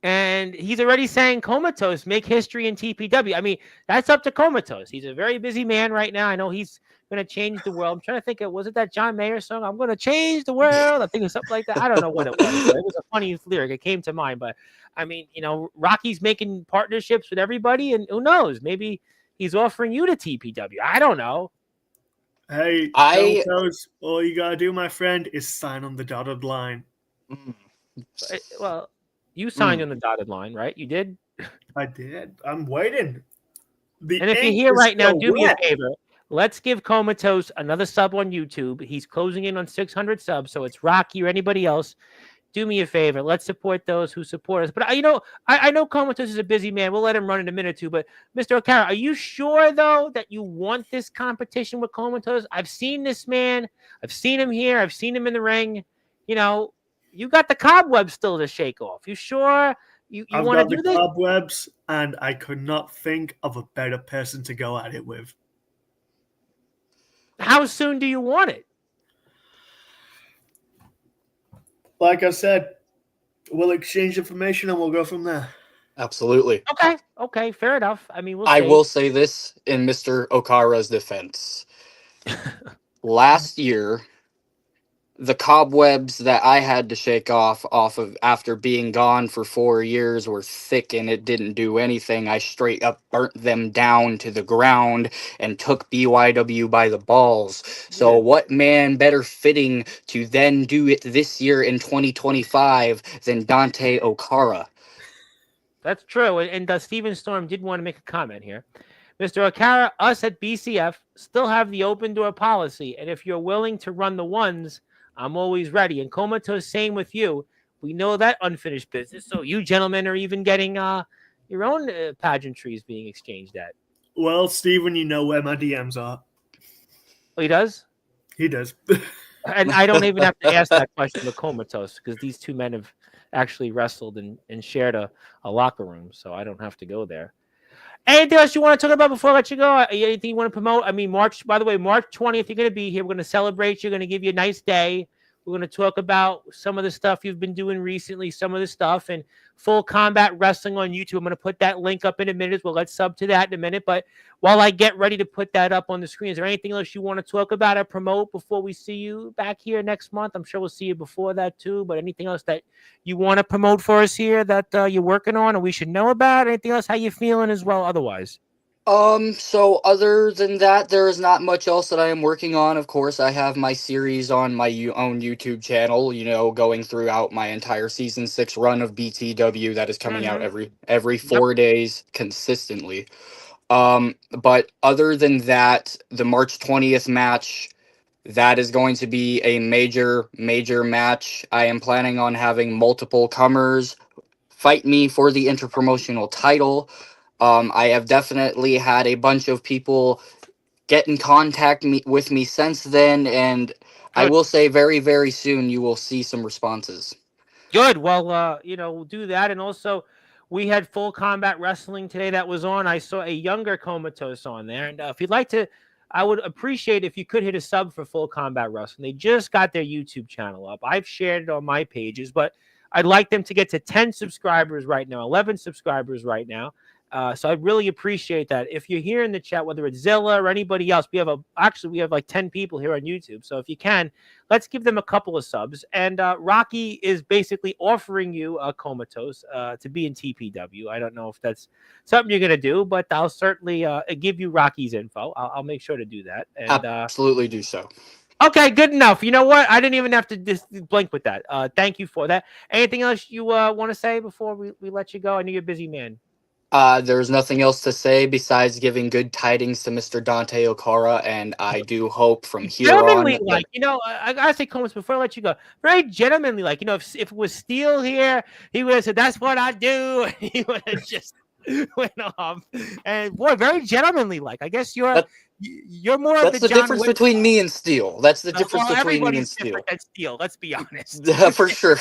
S1: And he's already saying, Comatose, make history in TPW. I mean, that's up to Comatose. He's a very busy man right now. I know he's going to change the world. I'm trying to think was it that John Mayer song? I'm going to change the world. I think it was something like that. I don't know what it was. But it was a funny lyric. It came to mind. But, I mean, Rocky's making partnerships with everybody. And who knows? Maybe he's offering you to TPW. I don't know.
S2: Hey, Comatose, all you got to do, my friend, is sign on the dotted line.
S1: Well, you signed on the dotted line, right? You did?
S2: I did. I'm waiting.
S1: And if you're here right now, do me a favor. Let's give Comatose another sub on YouTube. He's closing in on 600 subs, so it's Rocky or anybody else. do me a favor. Let's support those who support us. But I know Comatose is a busy man. We'll let him run in a minute or two. But Mr. O'Cara, are you sure though that you want this competition with Comatose? I've seen this man. I've seen him here. I've seen him in the ring. You got the cobwebs still to shake off. You sure you want to do this?
S2: I've got the cobwebs, and I could not think of a better person to go at it with.
S1: How soon do you want it?
S2: Like I said, we'll exchange information and we'll go from there.
S4: Absolutely.
S1: Okay, fair enough. I mean,
S4: I will say this in Mr. Okara's defense. Last year, the cobwebs that I had to shake off of after being gone for 4 years were thick and it didn't do anything. I straight up burnt them down to the ground and took BYW by the balls. So what man better fitting to then do it this year in 2025 than Dante Okara?
S1: That's true. And Steven Storm did want to make a comment here. Mr. Okara, us at BCF still have the open door policy. And if you're willing to run the ones, I'm always ready. And Comatose, same with you. We know that unfinished business. So you gentlemen are even getting your own pageantries being exchanged at.
S2: Well, Steven, you know where my DMs are.
S1: Oh, he does?
S2: He does.
S1: And I don't even have to ask that question to Comatose because these two men have actually wrestled and shared a locker room. So I don't have to go there. Anything else you want to talk about before I let you go? Anything you want to promote? I mean, by the way, March 20th, you're going to be here. We're going to celebrate you. We're going to give you a nice day. We're going to talk about some of the stuff you've been doing recently, some of the stuff, and Full Combat Wrestling on YouTube. I'm going to put that link up in a minute. We'll let's sub to that in a minute. But while I get ready to put that up on the screen, is there anything else you want to talk about or promote before we see you back here next month? I'm sure we'll see you before that too. But anything else that you want to promote for us here that you're working on or we should know about? Anything else? How you feeling as well otherwise?
S4: So other than that, there is not much else that I am working on. Of course, I have my series on my own YouTube channel, going throughout my entire season 6 run of BTW that is coming out every 4 days consistently. But other than that, the March 20th match, that is going to be a major match. I am planning on having multiple comers fight me for the interpromotional title. I have definitely had a bunch of people get in contact with me since then, and good. I will say very, very soon you will see some responses.
S1: Good. Well, we'll do that. And also, we had Full Combat Wrestling today that was on. I saw a younger Comatose on there. And if you'd like to, I would appreciate if you could hit a sub for Full Combat Wrestling. They just got their YouTube channel up. I've shared it on my pages, but I'd like them to get to 10 subscribers right now, 11 subscribers right now. So I really appreciate that. If you're here in the chat, whether it's Zilla or anybody else, we have like 10 people here on YouTube. So if you can, let's give them a couple of subs. And Rocky is basically offering you a Comatose to be in TPW. I don't know if that's something you're going to do, but I'll certainly give you Rocky's info. I'll make sure to do that. And
S4: absolutely do so.
S1: Okay, good enough. You know what? I didn't even have to just blink with that. Thank you for that. Anything else you want to say before we let you go? I know you're a busy man.
S4: There's nothing else to say besides giving good tidings to Mr. Dante Okara, and I do hope from here on.
S1: I gotta say, Combs, before I let you go, very gentlemanly, if it was Steele here, he would have said, "That's what I do." He would have just went off, and boy, very gentlemanly. I guess you're more of the.
S4: That's the difference between me and Steele. That's the difference between me and Steele.
S1: That's Steele. Let's be honest.
S4: For sure.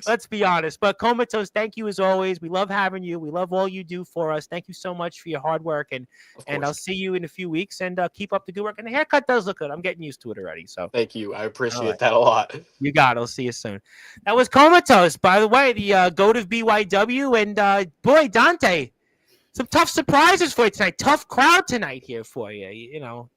S1: Let's be honest. But Comatose, thank you as always. We love having you. We love all you do for us. Thank you so much for your hard work, and I'll see you in a few weeks. And keep up the good work. And the haircut does look good. I'm getting used to it already. So
S4: thank you. I appreciate that a lot.
S1: You got it. I'll see you soon. That was Comatose, by the way, the GOAT of BYW, and boy, Dante. Some tough surprises for you tonight. Tough crowd tonight here for you,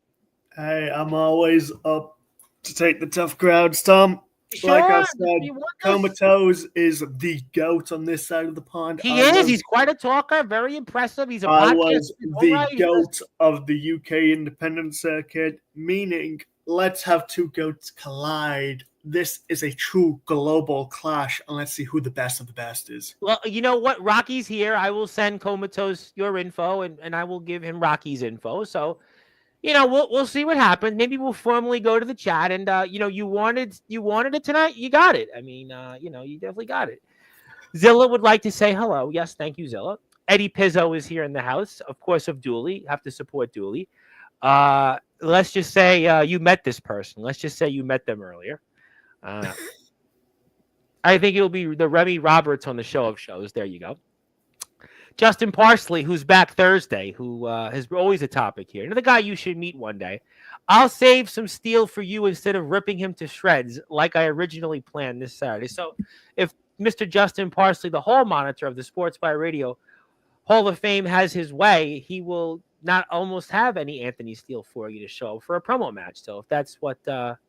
S2: Hey, I'm always up to take the tough crowds, Tom.
S1: Sure.
S2: Like I said, Comatose is the GOAT on this side of the pond.
S1: He's quite a talker, very impressive. He's
S2: I was the GOAT of the UK independent circuit, meaning let's have two GOATs collide. This is a true global clash, and let's see who the best of the best is.
S1: Well, you know what? Rocky's here. I will send Comatose your info, and I will give him Rocky's info. So, we'll see what happens. Maybe we'll formally go to the chat, and you wanted it tonight. You got it. I mean, you definitely got it. Zilla would like to say hello. Yes, thank you, Zilla. Eddie Pizzo is here in the house, of course, of Dooley. Have to support Dooley. Let's just say you met this person. Let's just say you met them earlier. I think it'll be the Remy Roberts on the show of shows. There you go. Justin Parsley, who's back Thursday, who is always a topic here. Another guy you should meet one day. I'll save some steel for you instead of ripping him to shreds like I originally planned this Saturday. So if Mr. Justin Parsley, the hall monitor of the Sportzwire Radio Hall of Fame, has his way, he will not almost have any Anthony Steele for you to show for a promo match. So if that's what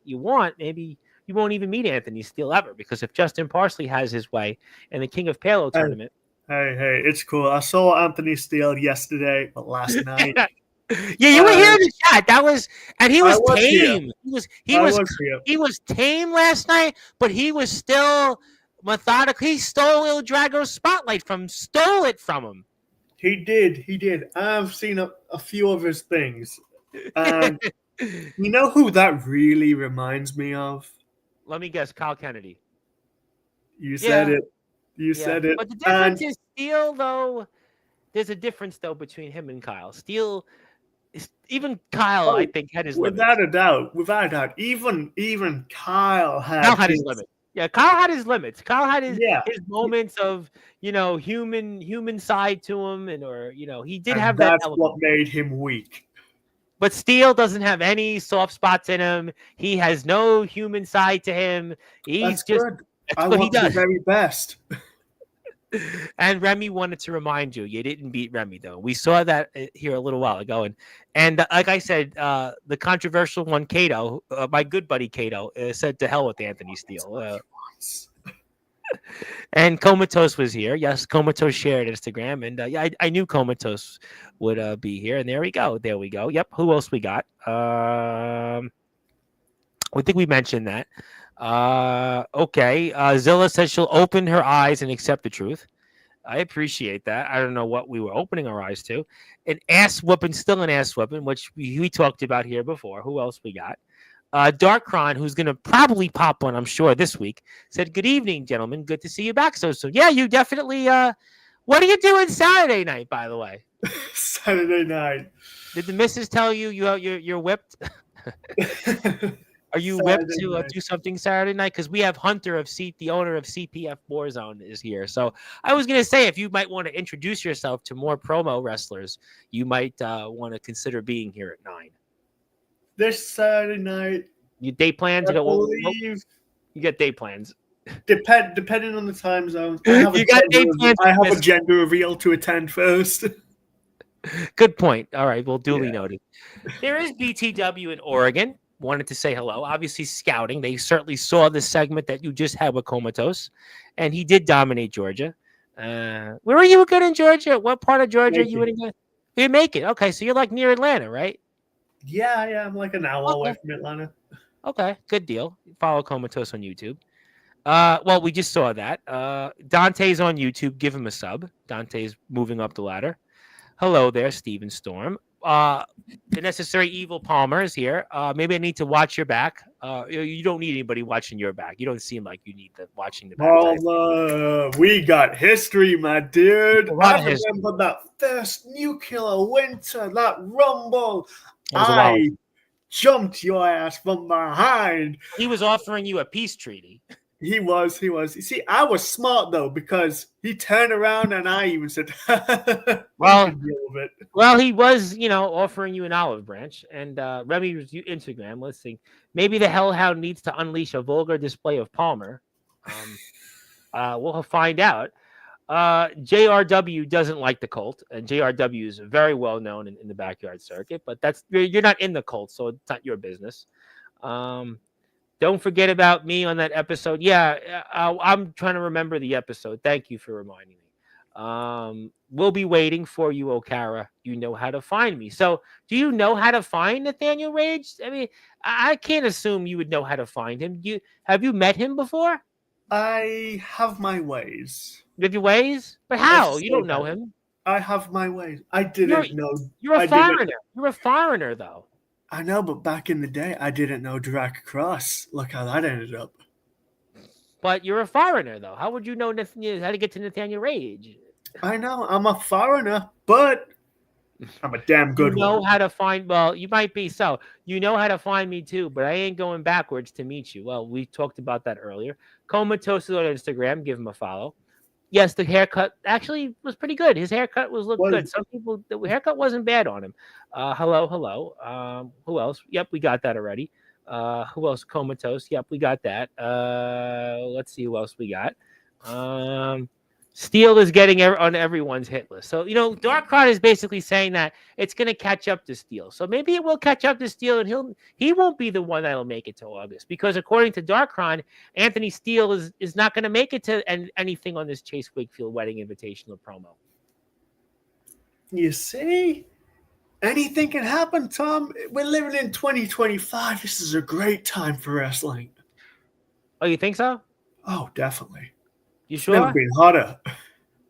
S1: you want, maybe you won't even meet Anthony Steele ever, because if Justin Parsley has his way in the King of Palo tournament.
S2: Hey, it's cool. I saw Anthony Steele yesterday, but last night.
S1: Yeah, you were here in the chat. He was tame.
S2: Here.
S1: He was tame last night, but he was still methodical. He stole Il Drago's spotlight stole it from him.
S2: He did. I've seen a few of his things. And you know who that really reminds me of?
S1: Let me guess, Kyle Kennedy.
S2: You said it. You said it.
S1: But the difference is Steele, though. There's a difference, though, between him and Kyle. Steele, even Kyle, I think, had his limits.
S2: Without a doubt. Even Kyle had
S1: his limits. Yeah, Kyle had his limits. Kyle had his moments of, human side to him, he did have that.
S2: That's what made him weak.
S1: But Steele doesn't have any soft spots in him. He has no human side to him. He's
S2: good. That's what he does. The very best.
S1: And Remy wanted to remind you didn't beat Remy, though. We saw that here a little while ago. And like I said, the controversial one, Cato, my good buddy Cato, said to hell with Anthony Steele. And Comatose was here. Yes, Comatose shared Instagram. And I knew Comatose would be here. And there we go. Yep. Who else we got? I think we mentioned that. Okay. Zilla says she'll open her eyes and accept the truth. I appreciate that. I don't know what we were opening our eyes to. An ass whooping, still an ass whooping, which we talked about here before. Who else we got? Darkron, who's going to probably pop on, I'm sure, this week, said, "Good evening, gentlemen. Good to see you back so soon." Yeah, you definitely. What are you doing Saturday night, by the way?
S2: Saturday night.
S1: Did the missus tell you you're whipped? Are you whipped to do something Saturday night? Because we have Hunter the owner of CPF Warzone, is here. So I was going to say, if you might want to introduce yourself to more promo wrestlers, you might want to consider being here at 9.
S2: This Saturday night.
S1: You day plans? You get day plans.
S2: Depending on the time zone. I have a gender reveal to attend first.
S1: Good point. All right. Well, duly noted. There is BTW in Oregon. Wanted to say hello. Obviously, scouting. They certainly saw the segment that you just had with Comatose, and he did dominate Georgia. Where are you again in Georgia? What part of Georgia are you in again? You make it. Okay, so you're like near Atlanta, right?
S2: Yeah. I'm like an hour away from Atlanta.
S1: Okay, good deal. Follow Comatose on YouTube. Well, we just saw that. Dante's on YouTube. Give him a sub. Dante's moving up the ladder. Hello there, Steven Storm. The Necessary Evil Palmer is here. Maybe I need to watch your back. You don't need anybody watching your back. You don't seem like you need watching the back.
S2: We got history, my dude. I remember that first Nuclear Winter, that Rumble. I jumped your ass from behind.
S1: He was offering you a peace treaty.
S2: He was. You see, I was smart, though, because he turned around and I even said,
S1: well, he was, offering you an olive branch. And Remy's Instagram, let's see. Maybe the Hellhound needs to unleash a vulgar display of Palmer. We'll find out. JRW doesn't like the cult. And JRW is very well known in the backyard circuit. But you're not in the cult, so it's not your business. Don't forget about me on that episode. Yeah, I'm trying to remember the episode. Thank you for reminding me. We'll be waiting for you, Okara. You know how to find me. So do you know how to find Nathaniel Rage? I mean, I can't assume you would know how to find him. Have you met him before?
S2: I have my ways.
S1: You have your ways? But how? You don't know him.
S2: I have my ways. I didn't know.
S1: You're a foreigner. You're a foreigner, though.
S2: I know, but back in the day, I didn't know drag cross. Look how that ended up.
S1: But you're a foreigner, though. How would you know how to get to Nathaniel Rage?
S2: I know, I'm a foreigner, but I'm a damn
S1: You
S2: good
S1: know
S2: one.
S1: how to find. Well, you might be so. You know how to find me too, but I ain't going backwards to meet you. Well, we talked about that earlier. Comatose is on Instagram. Give him a follow. Yes, the haircut actually was pretty good. His haircut looked
S2: Was-
S1: good. Some people, the haircut wasn't bad on him. Hello. Who else? Yep, we got that already. Who else? Comatose. Yep, we got that. Let's see who else we got. Steel is getting on everyone's hit list. So, Darkrai is basically saying that it's going to catch up to Steel. So maybe it will catch up to Steel, and he won't be the one that'll make it to August, because according to Darkrai, Anthony Steele is not going to make it to anything on this Chase Wakefield Wedding Invitational promo.
S2: You see? Anything can happen, Tom. We're living in 2025. This is a great time for wrestling.
S1: Oh, you think so?
S2: Oh, definitely.
S1: You sure?
S2: Never been hotter.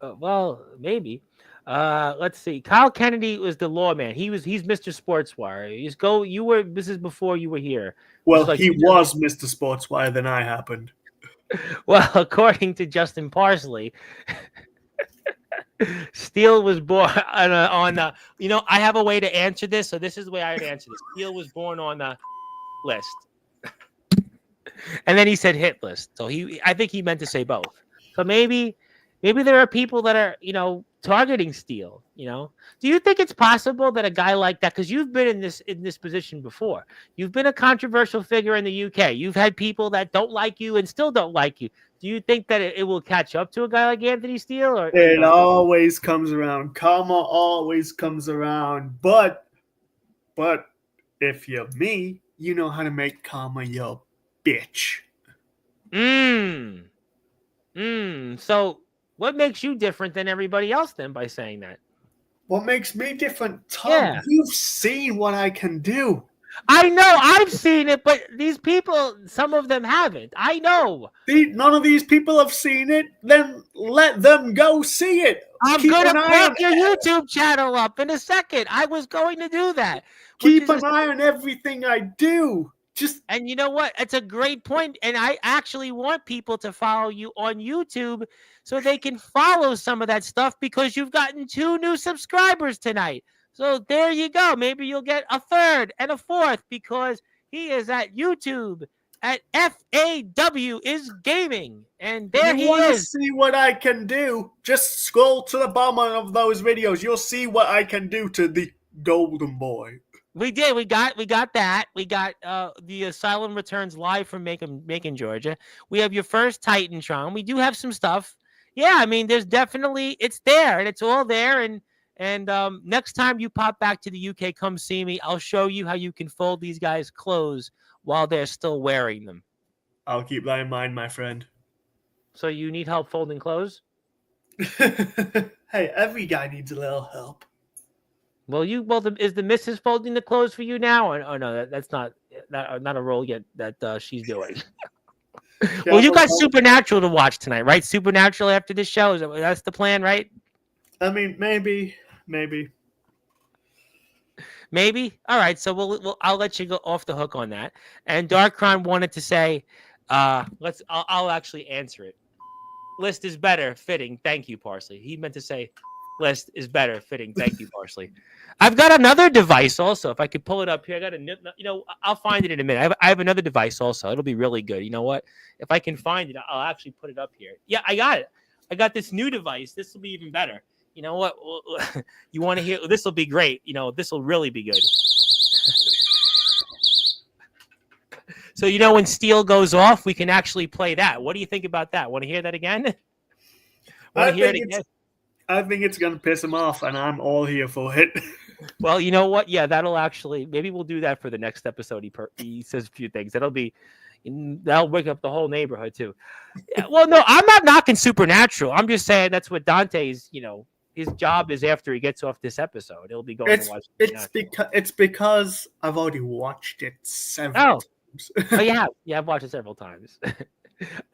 S1: Well, maybe. Let's see. Kyle Kennedy was the lawman. He's Mr. Sportswire. This is before you were here.
S2: Well, he was Mr. Sportswire, then I happened.
S1: Well, according to Justin Parsley, Steele was born on I have a way to answer this, so this is the way I would answer this. Steele was born on the list. And then he said hit list. So I think he meant to say both. So maybe there are people that are, targeting Steele, Do you think it's possible that a guy like that, because you've been in this position before, you've been a controversial figure in the UK, you've had people that don't like you and still don't like you. Do you think that it will catch up to a guy like Anthony Steele? Or
S2: it always comes around. Karma always comes around. But if you're me, you know how to make karma your bitch.
S1: So what makes you different than everybody else then by saying that?
S2: What makes me different, Tom? You've seen what I can do.
S1: I know, I've seen it, but these people, some of them haven't. I know.
S2: None of these people have seen it. Then let them go see it.
S1: I'm going to put your YouTube channel up in a second. I was going to do that.
S2: Keep an eye on everything I do.
S1: And you know what? It's a great point. And I actually want people to follow you on YouTube so they can follow some of that stuff, because you've gotten 2 new subscribers tonight. So there you go. Maybe you'll get a 3rd and a 4th, because he is at YouTube at FAW is Gaming. And there he is. You want to
S2: see what I can do? Just scroll to the bottom of those videos. You'll see what I can do to the Golden Boy.
S1: We did. We got that. We got the Asylum Returns live from Macon, Georgia. We have your first Titantron. We do have some stuff. Yeah, I mean, there's definitely, it's there, and it's all there. And next time you pop back to the UK, come see me. I'll show you how you can fold these guys' clothes while they're still wearing them.
S2: I'll keep that in mind, my friend.
S1: So you need help folding clothes?
S2: Hey, every guy needs a little help.
S1: Well, is the missus folding the clothes for you now? Or no, that's not a role yet that she's doing. Well, you got Supernatural to watch tonight, right? Supernatural after this show, that's the plan, right?
S2: I mean, maybe.
S1: All right, so I'll let you go off the hook on that. And Darkrai wanted to say, I'll actually answer it. List is better fitting. Thank you, Parsley. He meant to say, list is better fitting. Thank you, Parsley. I've got another device also. If I could pull it up here, I'll find it in a minute. I have another device also. It'll be really good. You know what? If I can find it, I'll actually put it up here. Yeah, I got it. I got this new device. This will be even better. You know what? You want to hear? This will be great. This will really be good. So, when Steel goes off, we can actually play that. What do you think about that? Want to hear that again?
S2: I think it's going to piss him off, and I'm all here for it.
S1: Well, you know what? Yeah, maybe we'll do that for the next episode. He says a few things. That'll wake up the whole neighborhood, too. Yeah, well, no, I'm not knocking Supernatural. I'm just saying that's what Dante's, his job is after he gets off this episode. He'll be going to watch
S2: it's because I've already watched it several times.
S1: Oh, yeah. Yeah, I've watched it several times.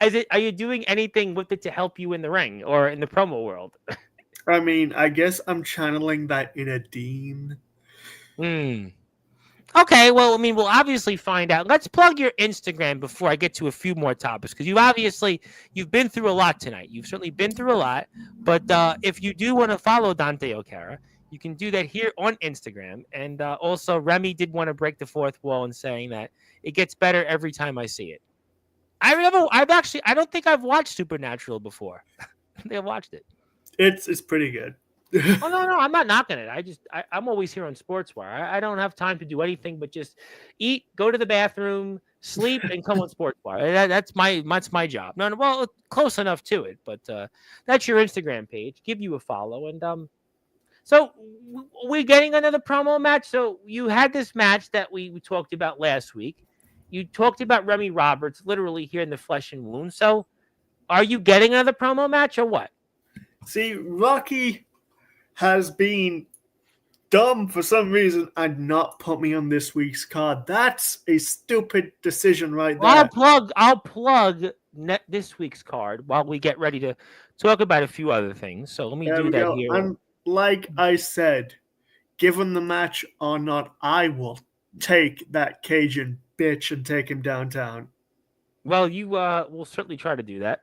S1: Are you doing anything with it to help you in the ring or in the promo world?
S2: I mean, I guess I'm channeling that inner Dean.
S1: Okay, well, I mean, we'll obviously find out. Let's plug your Instagram before I get to a few more topics, because you've been through a lot tonight. You've certainly been through a lot, but if you do want to follow Dante O'Cara, you can do that here on Instagram. And also, Remy did want to break the fourth wall in saying that it gets better every time I see it. I don't think I've watched Supernatural before. I don't think I've watched it.
S2: It's pretty good.
S1: Oh no, I'm not knocking it. I'm always here on Sportswire. I don't have time to do anything but just eat, go to the bathroom, sleep, and come on Sportswire. That's my job. No, well, close enough to it, but that's your Instagram page. Give you a follow, and so we're getting another promo match. So you had this match that we talked about last week. You talked about Remy Roberts, literally here in the flesh and wound. So are you getting another promo match or what?
S2: See, Rocky has been dumb for some reason and not put me on this week's card. That's a stupid decision right there.
S1: I'll plug this week's card while we get ready to talk about a few other things. So let me do that here.
S2: And like I said, given the match or not, I will take that Cajun bitch and take him downtown.
S1: Well, you will certainly try to do that.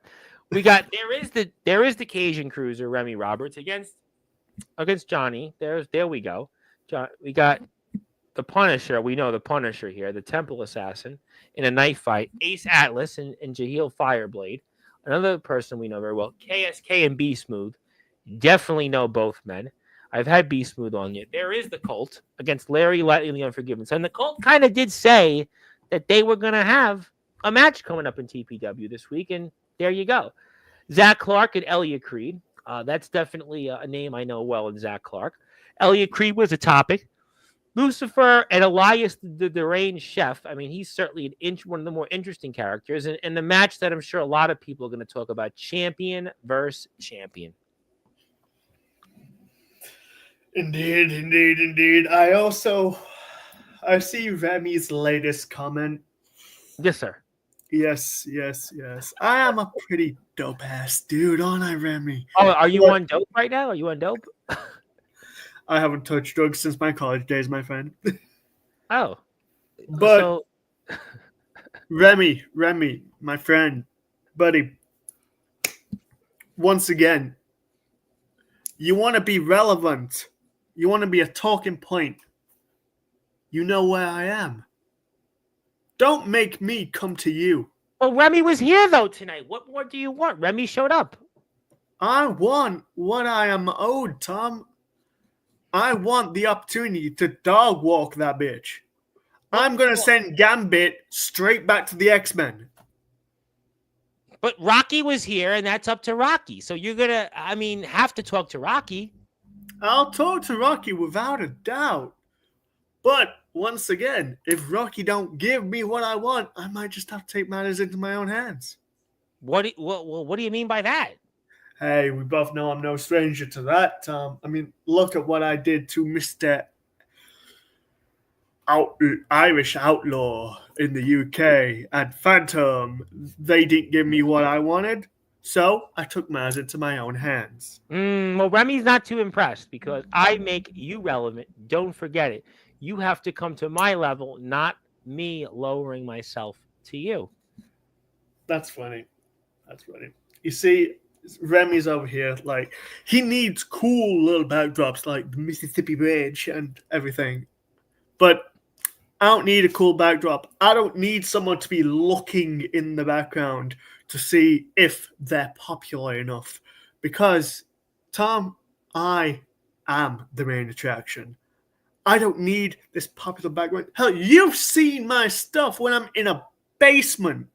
S1: We got there is the Cajun Cruiser Remy Roberts against Johnny. There we go. We got the Punisher. We know the Punisher here, the Temple Assassin in a knife fight. Ace Atlas and Jaheel Fireblade. Another person we know very well. KSK and B Smooth. Definitely know both men. I've had B Smooth on yet. There is the Cult against Larry Lightly and the Unforgiven. And the Cult kind of did say that they were going to have a match coming up in TPW this week, and there you go. Zach Clark and Elliot Creed. That's definitely a name I know well in Zach Clark. Elliot Creed was a topic. Lucifer and Elias, the deranged chef. I mean, he's certainly one of the more interesting characters. And the match that I'm sure a lot of people are going to talk about, champion versus champion.
S2: Indeed. I see Remy's latest comment.
S1: Yes, sir.
S2: Yes. I am a pretty dope ass dude, aren't I, Remy?
S1: Oh, are you on dope right now? Are you on dope?
S2: I haven't touched drugs since my college days, my friend.
S1: Oh.
S2: But Remy, my friend, buddy, once again, you want to be relevant. You want to be a talking point. You know where I am. Don't make me come to you.
S1: Well, Remy was here, though, tonight. What more do you want? Remy showed up.
S2: I want what I am owed, Tom. I want the opportunity to dog walk that bitch. I'm going to send Gambit straight back to the X-Men.
S1: But Rocky was here, and that's up to Rocky. So you're going to, have to talk to Rocky.
S2: I'll talk to Rocky without a doubt. But once again, if Rocky don't give me what I want, I might just have to take matters into my own hands.
S1: What do you mean by that?
S2: Hey, we both know I'm no stranger to that, Tom. I mean, look at what I did to Mr. Irish Outlaw in the UK and Phantom. They didn't give me what I wanted, so I took matters into my own hands.
S1: Well, Remy's not too impressed because I make you relevant. Don't forget it. You have to come to my level, not me lowering myself to you.
S2: That's funny. You see, Remy's over here, like, he needs cool little backdrops like the Mississippi Bridge and everything. But I don't need a cool backdrop. I don't need someone to be looking in the background to see if they're popular enough. Because, Tom, I am the main attraction. I don't need this popular background. Hell, you've seen my stuff when I'm in a basement.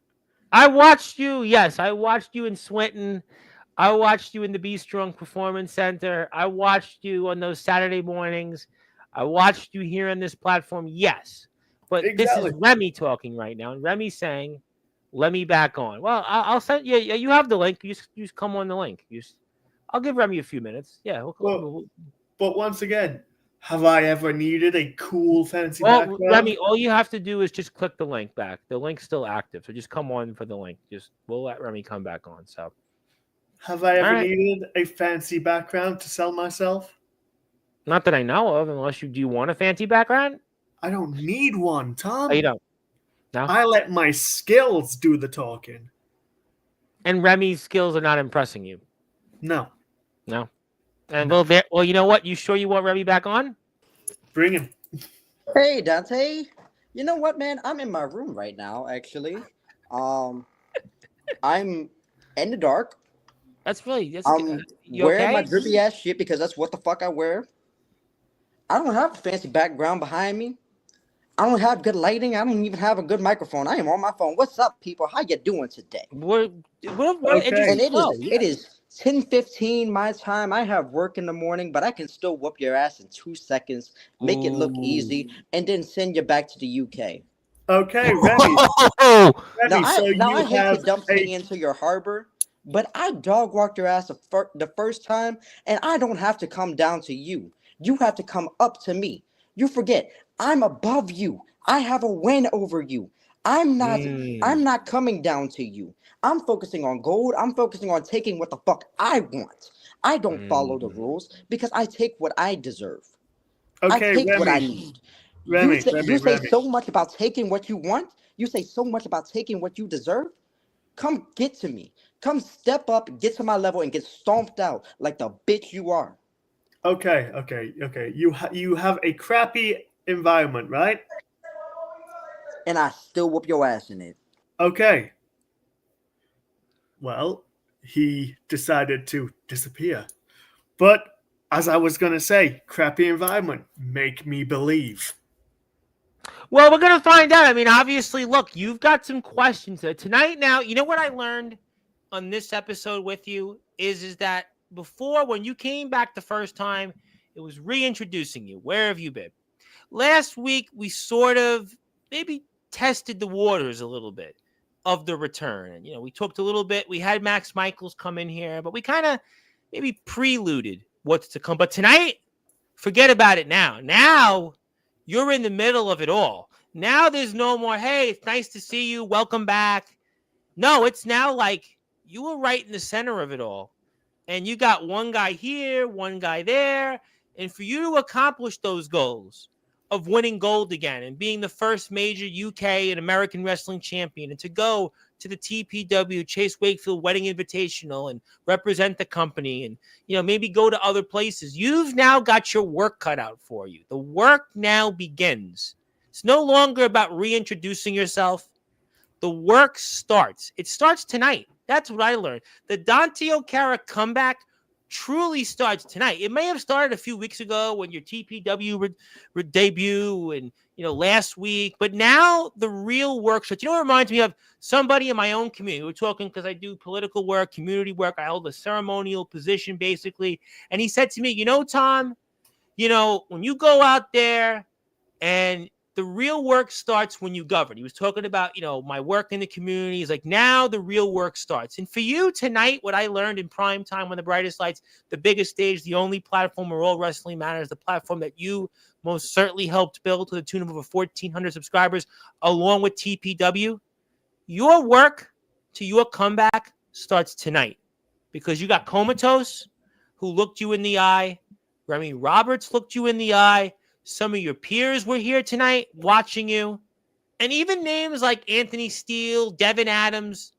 S1: I watched you. Yes, I watched you in Swinton. I watched you in the Be Strong Performance Center. I watched you on those Saturday mornings. I watched you here on this platform. Yes. But This is Remy talking right now. And Remy's saying, let me back on. Well, I'll send you. You have the link. You just come on the link. I'll give Remy a few minutes. Yeah.
S2: But once again, have I ever needed a cool fancy background?
S1: Remy, all you have to do is just click the link back. The link's still active. So just come on for the link. We'll let Remy come back on. So
S2: have I ever needed a fancy background to sell myself?
S1: Not that I know of, unless you do want a fancy background.
S2: I don't need one, Tom.
S1: Oh, you don't? No?
S2: I let my skills do the talking.
S1: And Remy's skills are not impressing you?
S2: No.
S1: No. And well, you know what? You sure you want Remy back on?
S2: Bring him.
S3: Hey, Dante. You know what, man? I'm in my room right now, actually. I'm in the dark.
S1: That's you
S3: wearing
S1: okay?
S3: my drippy ass shit because that's what the fuck I wear. I don't have a fancy background behind me. I don't have good lighting. I don't even have a good microphone. I am on my phone. What's up, people? How you doing today?
S1: What
S2: Okay.
S3: And it is 10:15 my time. I have work in the morning, but I can still whoop your ass in 2 seconds, make it look easy, and then send you back to the UK.
S2: Okay, Remy.
S3: Now
S2: you
S3: I hate
S2: have
S3: to dump me into your harbor, but I dog walked your ass the first time, and I don't have to come down to you. You have to come up to me. You forget, I'm above you. I have a win over you. I'm not coming down to you. I'm focusing on gold. I'm focusing on taking what the fuck I want. I don't follow the rules because I take what I deserve.
S2: Okay,
S3: I take
S2: Remy.
S3: what I need.
S2: Remy,
S3: You say so much about taking what you want. You say so much about taking what you deserve. Come get to me. Come step up, get to my level, and get stomped out like the bitch you are.
S2: Okay. You have a crappy environment, right?
S3: And I still whoop your ass in it.
S2: Okay. Well, he decided to disappear. But as I was going to say, crappy environment, make me believe.
S1: Well, we're going to find out. I mean, obviously, look, you've got some questions tonight. Now, you know what I learned on this episode with you is that before, when you came back the first time, it was reintroducing you. Where have you been? Last week, we sort of maybe tested the waters a little bit of the return. And, we talked a little bit. We had Max Michaels come in here, but we kind of maybe preluded what's to come. But tonight, forget about it now. Now, you're in the middle of it all. Now there's no more, hey, it's nice to see you. Welcome back. No, it's now like you were right in the center of it all. And you got one guy here, one guy there. And for you to accomplish those goals of winning gold again and being the first major UK and American wrestling champion and to go to the TPW Chase Wakefield Wedding Invitational and represent the company and, maybe go to other places. You've now got your work cut out for you. The work now begins. It's no longer about reintroducing yourself. The work starts. It starts tonight. That's what I learned. The Dante O'Cara comeback truly starts tonight. It may have started a few weeks ago when your TPW debut and, last week. But now the real work starts. You know what reminds me of? Somebody in my own community. We're talking because I do political work, community work. I hold a ceremonial position, basically. And he said to me, Tom, when you go out there and the real work starts when you govern. He was talking about, my work in the community. He's like, now the real work starts. And for you tonight, what I learned in prime time on the brightest lights, the biggest stage, the only platform where all wrestling matters, the platform that you most certainly helped build to the tune of over 1,400 subscribers, along with TPW. Your work to your comeback starts tonight because you got Comatose, who looked you in the eye. Remy Roberts looked you in the eye. Some of your peers were here tonight watching you. And even names like Anthony Steele, Devin Adams,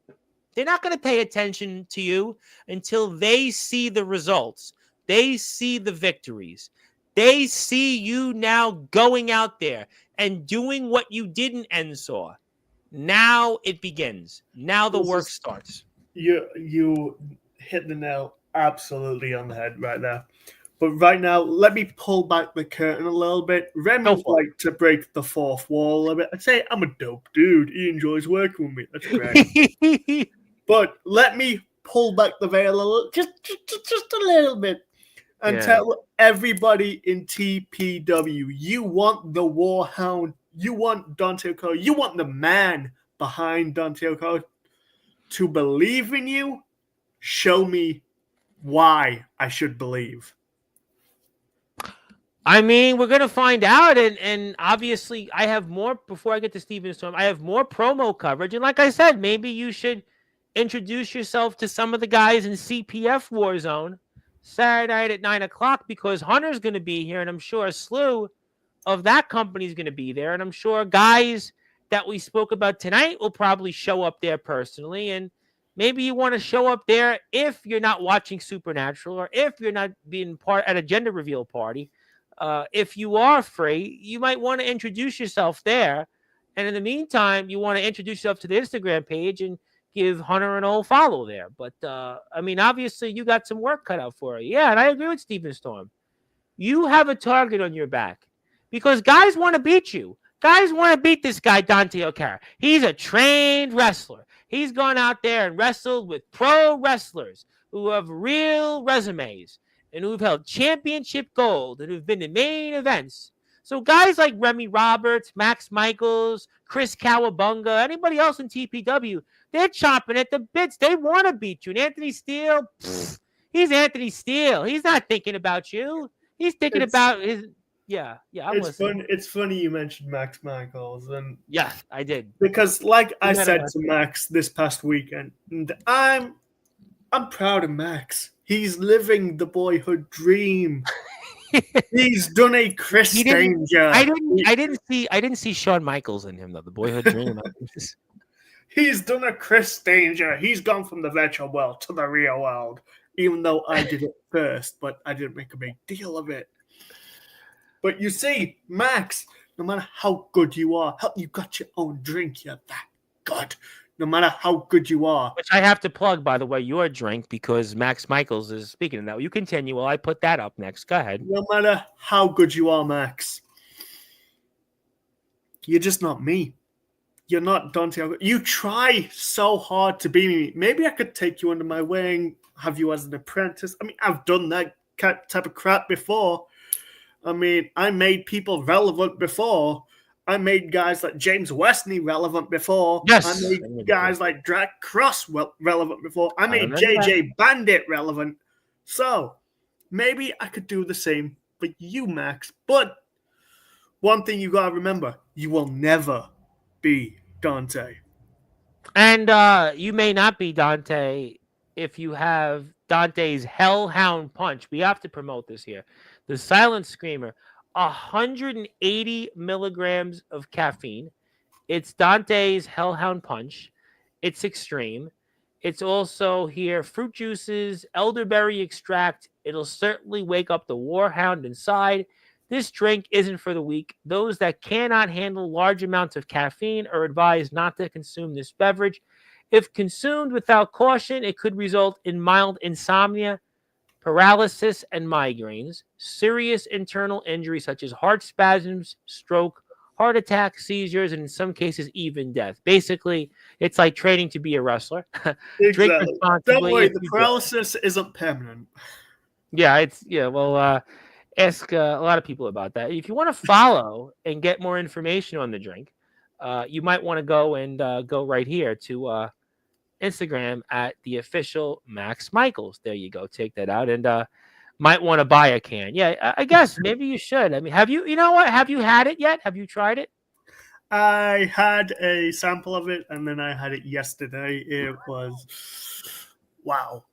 S1: they're not going to pay attention to you until they see the results. They see the victories. They see you now going out there and doing what you didn't end saw. Now it begins. Now the work starts.
S2: You hit the nail absolutely on the head right there. But right now, let me pull back the curtain a little bit. Remy would like to break the fourth wall a little bit. I'd say I'm a dope dude. He enjoys working with me. That's great. But let me pull back the veil a little, just a little bit, and tell everybody in TPW, you want the Warhound, you want Dante O'Cara, you want the man behind Dante O'Cara to believe in you. Show me why I should believe.
S1: I mean, we're going to find out. And obviously, I have more, before I get to Steven Storm, I have more promo coverage. And like I said, maybe you should introduce yourself to some of the guys in CPF Warzone Saturday night at 9 o'clock because Hunter's going to be here. And I'm sure a slew of that company is going to be there. And I'm sure guys that we spoke about tonight will probably show up there personally. And maybe you want to show up there if you're not watching Supernatural or if you're not being part at a gender reveal party. If you are free, you might want to introduce yourself there. And in the meantime, you want to introduce yourself to the Instagram page and give Hunter an old follow there. But, I mean, obviously, you got some work cut out for you. Yeah, and I agree with Stephen Storm. You have a target on your back because guys want to beat you. Guys want to beat this guy, Dante O'Cara. He's a trained wrestler. He's gone out there and wrestled with pro wrestlers who have real resumes and who've held championship gold and who've been in main events. So guys like Remy Roberts, Max Michaels, Chris Cowabunga, anybody else in TPW, they're chomping at the bits. They want to beat you. And Anthony Steele, he's Anthony Steele. He's not thinking about you. He's thinking about his... Yeah, I'm listening.
S2: It's funny you mentioned Max Michaels, and
S1: yeah, I did
S2: because, like I said to Max this past weekend, I'm proud of Max. He's living the boyhood dream. He's done a Chris Danger.
S1: I didn't see Shawn Michaels in him though. The boyhood dream.
S2: He's done a Chris Danger. He's gone from the virtual world to the real world, even though I did it first, but I didn't make a big deal of it. But you see, Max, no matter how good you are, you got your own drink, you're that good. No matter how good you are.
S1: Which I have to plug, by the way, your drink, because Max Michaels is speaking of that. You continue while I put that up next. Go ahead.
S2: No matter how good you are, Max, you're just not me. You're not Dante. You try so hard to be me. Maybe I could take you under my wing, have you as an apprentice. I mean, I've done that type of crap before. I mean, I made people relevant before. I made guys like James Westney relevant before.
S1: Yes.
S2: I made guys like Drac Cross relevant before. I made JJ Bandit relevant. So maybe I could do the same for you, Max. But one thing you got to remember, you will never be Dante.
S1: And you may not be Dante if you have Dante's Hellhound Punch. We have to promote this here. The Silent Screamer, 180 milligrams of caffeine. It's Dante's Hellhound Punch. It's extreme. It's also here fruit juices, elderberry extract. It'll certainly wake up the warhound inside. This drink isn't for the weak. Those that cannot handle large amounts of caffeine are advised not to consume this beverage. If consumed without caution, it could result in mild insomnia, paralysis, and migraines, serious internal injuries such as heart spasms, stroke, heart attack, seizures, and in some cases, even death. Basically, it's like training to be a wrestler.
S2: Exactly.
S1: Drink responsibly.
S2: Don't worry, the paralysis isn't permanent.
S1: Yeah, ask a lot of people about that. If you want to follow and get more information on the drink, you might want to go and go right here to Instagram at the official Max Michaels. There you go. Take that out and might want to buy a can. Yeah, I guess maybe you should. I mean, have you know what? Have you had it yet? Have you tried it?
S2: I had a sample of it and then I had it yesterday. It was wow.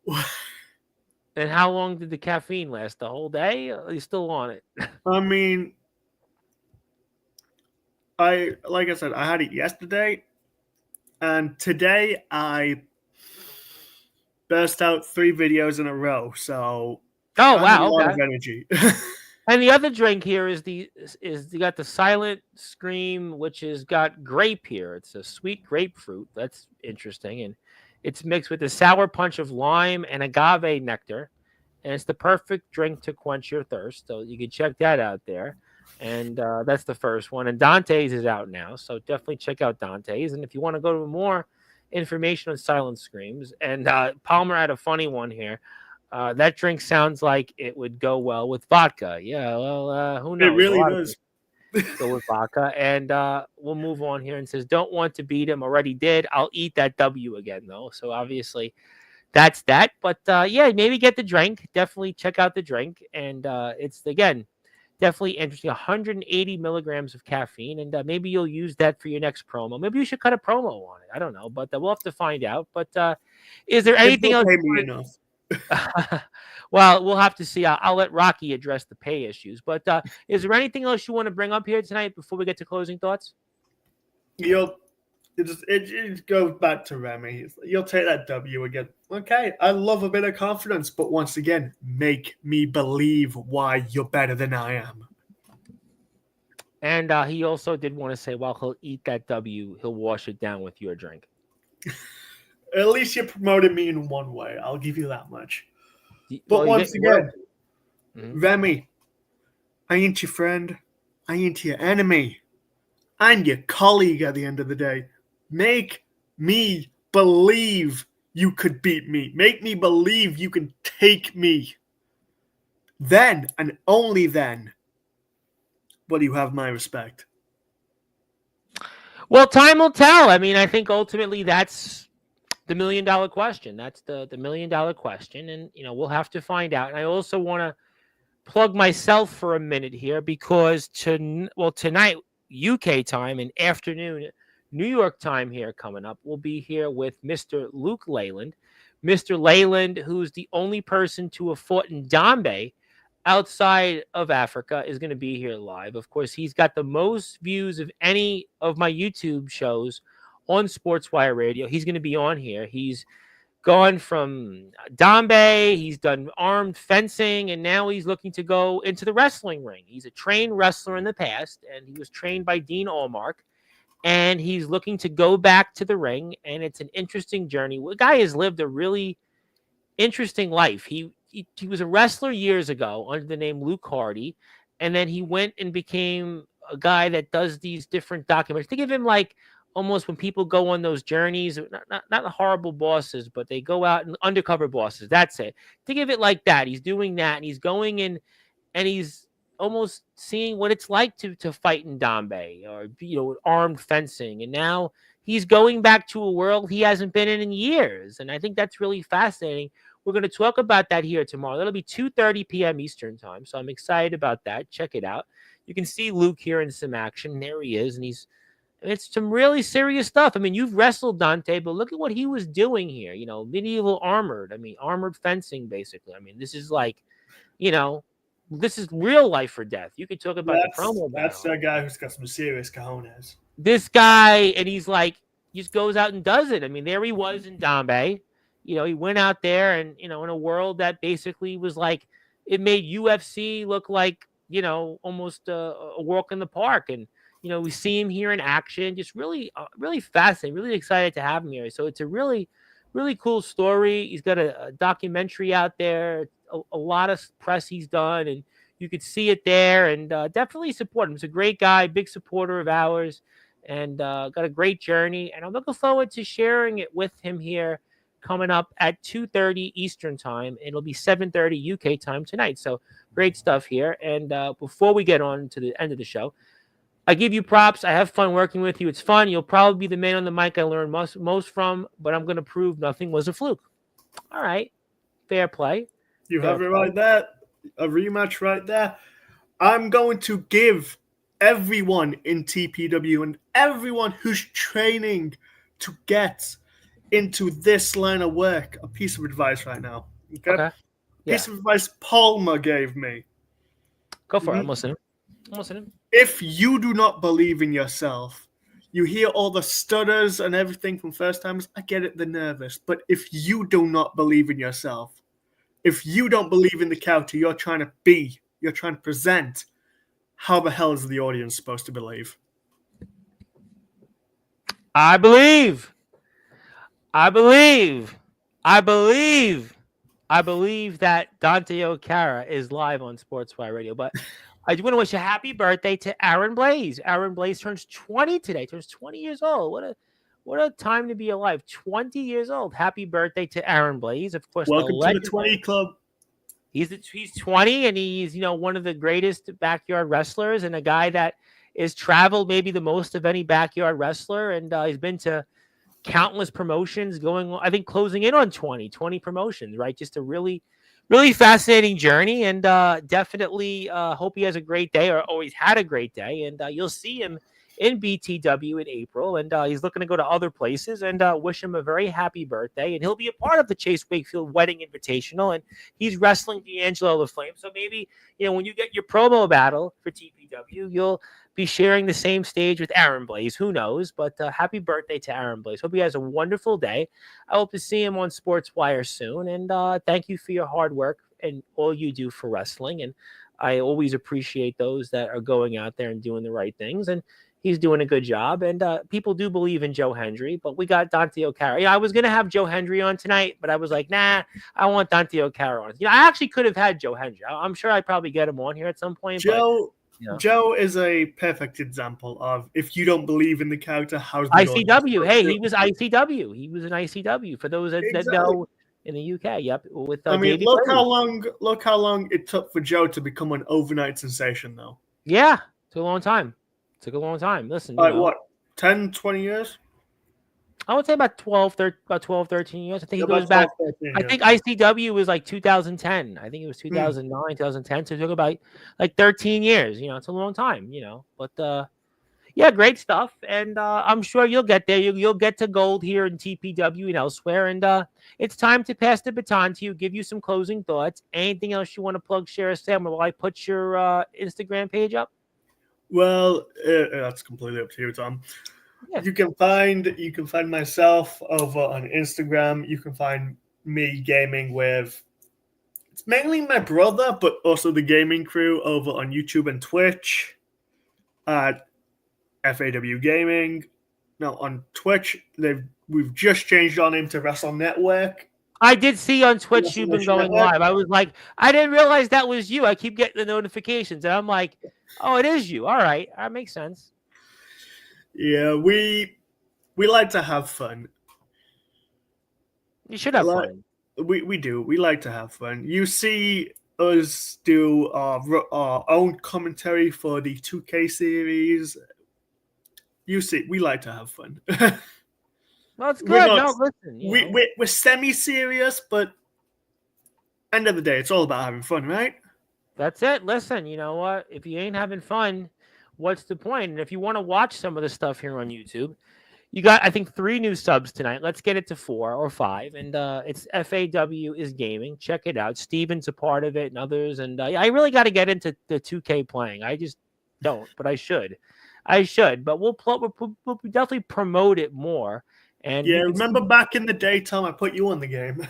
S1: And how long did the caffeine last? The whole day? Are you still on it?
S2: I mean, like I said, I had it yesterday. And today I burst out 3 videos in a row. So
S1: wow,
S2: a lot of energy.
S1: And the other drink here is you got the Silent Scream, which has got grape here. It's a sweet grapefruit. That's interesting. And it's mixed with a sour punch of lime and agave nectar. And it's the perfect drink to quench your thirst. So you can check that out there. And that's the first one. And Dante's is out now. So definitely check out Dante's. And if you want to go to more information on Silent Screams, and Palmer had a funny one here. That drink sounds like it would go well with vodka. Yeah, well, who knows?
S2: It really does.
S1: Go with vodka. And we'll move on here and says, don't want to beat him. Already did. I'll eat that W again, though. So obviously that's that. But yeah, maybe get the drink. Definitely check out the drink. And it's, again, definitely interesting. 180 milligrams of caffeine. And maybe you'll use that for your next promo. Maybe you should cut a promo on it. I don't know. But we'll have to find out. But is there anything else? Well, we'll have to see. I'll let Rocky address the pay issues. But is there anything else you want to bring up here tonight before we get to closing thoughts?
S2: It goes back to Remy. You'll take that W again. Okay, I love a bit of confidence, but once again, make me believe why you're better than I am.
S1: And he also did want to say, while he'll eat that W, he'll wash it down with your drink.
S2: At least you promoted me in one way. I'll give you that much.
S1: Well,
S2: But once again,
S1: Mhm.
S2: Remy, I ain't your friend. I ain't your enemy. I'm your colleague at the end of the day. Make me believe you could beat me. Make me believe you can take me. Then, and only then, will you have my respect.
S1: Well, time will tell. I mean, I think ultimately that's the $1 million question. That's the $1 million question. And, we'll have to find out. And I also want to plug myself for a minute here because tonight, UK time, and afternoon, New York time here coming up, we'll be here with Mr. Luke Leyland. Mr. Leyland, who's the only person to have fought in Dante outside of Africa, is going to be here live. Of course, he's got the most views of any of my YouTube shows on Sportswire Radio. He's going to be on here. He's gone from Dante, he's done armed fencing, and now he's looking to go into the wrestling ring. He's a trained wrestler in the past, and he was trained by Dean Allmark, and he's looking to go back to the ring, and it's an interesting journey. The guy has lived a really interesting life. He was a wrestler years ago under the name Luke Hardy, and then he went and became a guy that does these different documentaries. Think of him like almost when people go on those journeys, not horrible bosses, but they go out and undercover bosses. That's it. Think of it like that. He's doing that, and he's going in, and he's almost seeing what it's like to fight in Dante or armed fencing, and now he's going back to a world he hasn't been in years, and I think that's really fascinating. We're going to talk about that here tomorrow. That'll be 2:30 p.m. Eastern time, so I'm excited about that. Check it out. You can see Luke here in some action. There he is, and it's some really serious stuff. I mean, you've wrestled Dante, but look at what he was doing here. Medieval armored. I mean, armored fencing, basically. I mean, this is like, this is real life or death. You could talk about the promo.
S2: That's that guy who's got some serious cojones.
S1: This guy, and he's like, he just goes out and does it. I mean, there he was in Dante. He went out there and, in a world that basically was like, it made UFC look like, almost a walk in the park. And, we see him here in action, just really, really fascinating, really excited to have him here. So it's a really, really cool story. He's got a documentary out there, a lot of press he's done, and you could see it there, and definitely support him. He's a great guy, big supporter of ours, and got a great journey. And I'm looking forward to sharing it with him here coming up at 2:30 Eastern time. It'll be 7:30 UK time tonight. So great stuff here. And before we get on to the end of the show, I give you props. I have fun working with you. It's fun. You'll probably be the man on the mic I learned most from, but I'm going to prove nothing was a fluke. All right. Fair play.
S2: You have it right there. A rematch right there. I'm going to give everyone in TPW and everyone who's training to get into this line of work a piece of advice right now. Okay? Piece of advice Palmer gave me.
S1: Go for it. I'm listening.
S2: If you do not believe in yourself, you hear all the stutters and everything from first timers. I get it, they're nervous. But if you do not believe in yourself, if you don't believe in the character you're trying to be, you're trying to present, how the hell is the audience supposed to believe?
S1: I believe that Dante O'Cara is live on Sportswire Radio. But I want to wish a happy birthday to Aaron Blaze. Aaron Blaze turns 20 today. Turns 20 years old. What a time to be alive. 20 years old. Happy birthday to Aaron Blaze. Of course,
S2: welcome to the 20 club.
S1: He's 20, and he's one of the greatest backyard wrestlers, and a guy that is traveled maybe the most of any backyard wrestler, and he's been to countless promotions, closing in on 20 promotions, right? Just a really, really fascinating journey, and definitely hope he has a great day, or always had a great day, and you'll see him in BTW in April, and he's looking to go to other places. And wish him a very happy birthday. And he'll be a part of the Chase Wakefield Wedding Invitational, and he's wrestling D'Angelo the Flame. So maybe when you get your promo battle for TPW, you'll be sharing the same stage with Aaron Blaze. Who knows? But happy birthday to Aaron Blaze. Hope he has a wonderful day. I hope to see him on Sportswire soon. And thank you for your hard work and all you do for wrestling. And I always appreciate those that are going out there and doing the right things. And he's doing a good job. And people do believe in Joe Hendry, but we got Dante O'Cara. I was going to have Joe Hendry on tonight, but I was like, nah, I want Dante O'Cara on. I actually could have had Joe Hendry. I'm sure I'd probably get him on here at some point.
S2: Joe is a perfect example of, if you don't believe in the character, how's the
S1: ICW? Hey, he was ICW. He was an ICW for those that know in the UK. Yep. With
S2: look how long it took for Joe to become an overnight sensation, though.
S1: Yeah, took a long time. Listen,
S2: what, 10, 20 years?
S1: I would say about 12, 13 years. I think he goes back. I think ICW was like 2010. I think it was 2009, 2010. So it took about like 13 years. It's a long time, But yeah, great stuff. And I'm sure you'll get there. You'll get to gold here in TPW and elsewhere. And it's time to pass the baton to you, give you some closing thoughts. Anything else you want to plug, share, or say? Will I put your Instagram page up?
S2: Well, that's completely up to you, Tom. Yeah. You can find myself over on Instagram. You can find me gaming with, it's mainly my brother, but also the gaming crew over on YouTube and Twitch at FAW Gaming. Now on Twitch, we've just changed our name to Wrestle Network.
S1: I did see on Twitch you've been going live. I was like, I didn't realize that was you. I keep getting the notifications, and I'm like, oh, it is you. All right, that makes sense.
S2: Yeah, we like to have fun.
S1: You should have fun.
S2: We do. We like to have fun. You see us do our own commentary for the 2K series. You see, we like to have fun.
S1: Well, it's good. Listen.
S2: We're semi-serious, but end of the day, it's all about having fun, right?
S1: That's it. Listen, you know what? If you ain't having fun, what's the point? And if you want to watch some of the stuff here on YouTube, you got, I think, 3 new subs tonight. Let's get it to 4 or 5. And it's FAW is Gaming. Check it out. Steven's a part of it and others. And I really got to get into the 2K playing. I just don't, but I should. But we'll definitely promote it more. And
S2: yeah, remember back in the day, Tom, I put you on the game.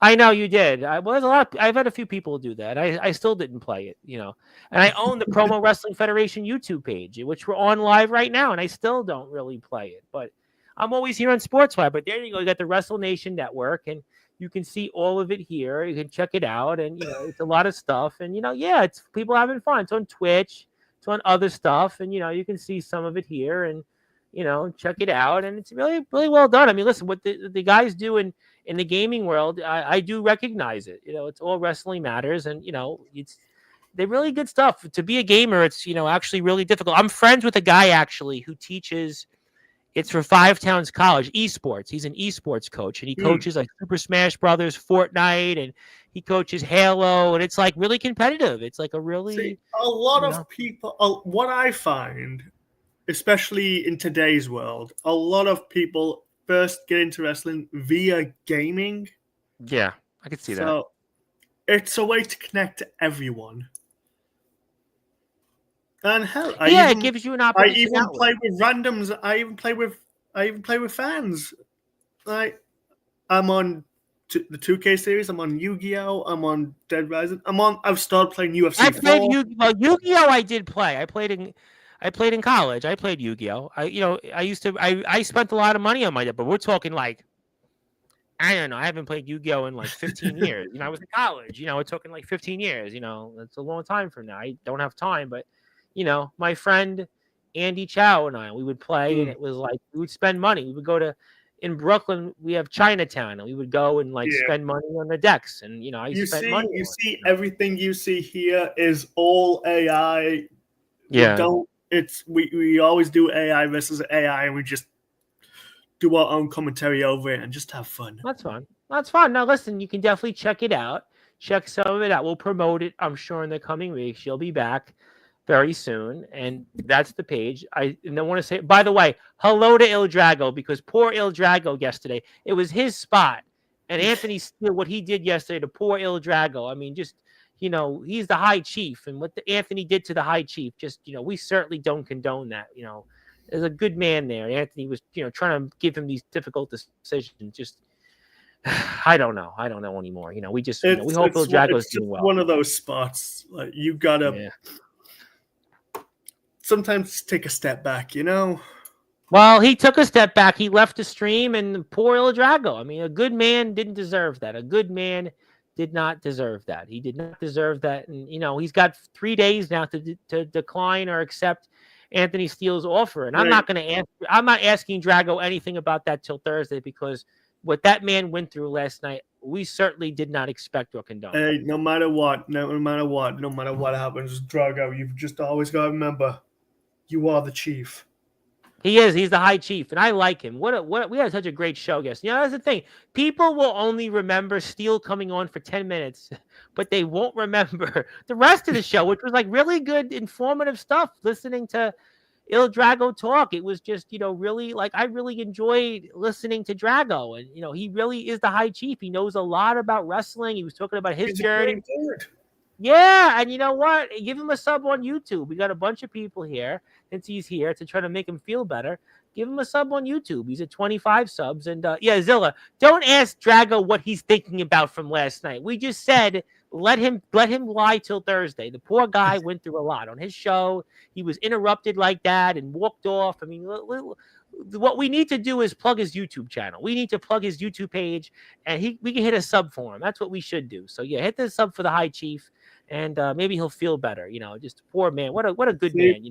S1: I know you did. I've had a few people do that. I still didn't play it, And I own the Promo Wrestling Federation YouTube page, which we're on live right now, and I still don't really play it. But I'm always here on Sportswire. But there you go. You got the Wrestle Nation Network, and you can see all of it here. You can check it out, and it's a lot of stuff. And it's people having fun. It's on Twitch. It's on other stuff, and you can see some of it here, and check it out. And it's really, really well done. I mean, listen, what the guys do in the gaming world, I do recognize it. It's all Wrestling Matters, and they're really good stuff. To be a gamer, it's actually really difficult. I'm friends with a guy actually who teaches. It's for Five Towns College esports. He's an esports coach, and he coaches like Super Smash Brothers, Fortnite, and he coaches Halo, and it's like really competitive. It's like a really
S2: a lot of people. What I find, especially in today's world, a lot of people first get into wrestling via gaming.
S1: Yeah, I can see that.
S2: So it's a way to connect to everyone. And hell,
S1: it gives you an opportunity.
S2: I even play with randoms. I even play with fans. I'm on the 2K series. I'm on Yu-Gi-Oh. I'm on Dead Rising. I've started playing UFC.
S1: I played Yu-Gi-Oh. I did play. I played in college. I played Yu-Gi-Oh. I spent a lot of money on my deck, but we're talking like, I don't know. I haven't played Yu-Gi-Oh in like 15 years. I was in college. We're talking like 15 years. That's a long time from now. I don't have time, but my friend Andy Chow and we would play, and it was like we would spend money. We would go to in Brooklyn. We have Chinatown, and we would go and spend money on the decks. And I spent money.
S2: You see, everything you see here is all AI.
S1: Yeah.
S2: We always do AI versus AI, and we just do our own commentary over it and just have fun.
S1: That's fun. Now listen, you can definitely check it out. Check some of it out. We'll promote it, I'm sure, in the coming weeks. You'll be back. very soon, and that's the page. I want to say, by the way, hello to Il Drago, because poor Il Drago yesterday, it was his spot, and Anthony Steele, what he did yesterday to poor Il Drago. I mean, just he's the high chief, and what Anthony did to the high chief, just we certainly don't condone that. There's a good man there. Anthony was trying to give him these difficult decisions. Just I don't know anymore. We just we hope Il Drago's doing well.
S2: One of those spots, like you gotta sometimes take a step back.
S1: Well, he took a step back. He left the stream, and poor Il Drago. I mean, a good man didn't deserve that. A good man did not deserve that. He did not deserve that. And, he's got 3 days now to decline or accept Anthony Steele's offer. And I'm not going to ask. I'm not asking Drago anything about that till Thursday, because what that man went through last night, we certainly did not expect or condone.
S2: Hey, no matter what happens, Drago, you've just always got to remember, you are the chief.
S1: He is. He's the high chief, and I like him. We had such a great show yesterday. That's the thing. People will only remember Steele coming on for 10 minutes, but they won't remember the rest of the show, which was like really good, informative stuff. Listening to Il Drago talk, it was just really I really enjoyed listening to Drago, and he really is the high chief. He knows a lot about wrestling. He was talking about his journey. Yeah, and you know what? Give him a sub on YouTube. We got a bunch of people here since he's here to try to make him feel better. Give him a sub on YouTube. He's at 25 subs. And Zilla, don't ask Drago what he's thinking about from last night. We just said let him lie till Thursday. The poor guy went through a lot on his show. He was interrupted like that and walked off. I mean, what we need to do is plug his YouTube channel. We need to plug his YouTube page, and we can hit a sub for him. That's what we should do. So hit the sub for the high chief. And maybe he'll feel better, just poor man. What a good man,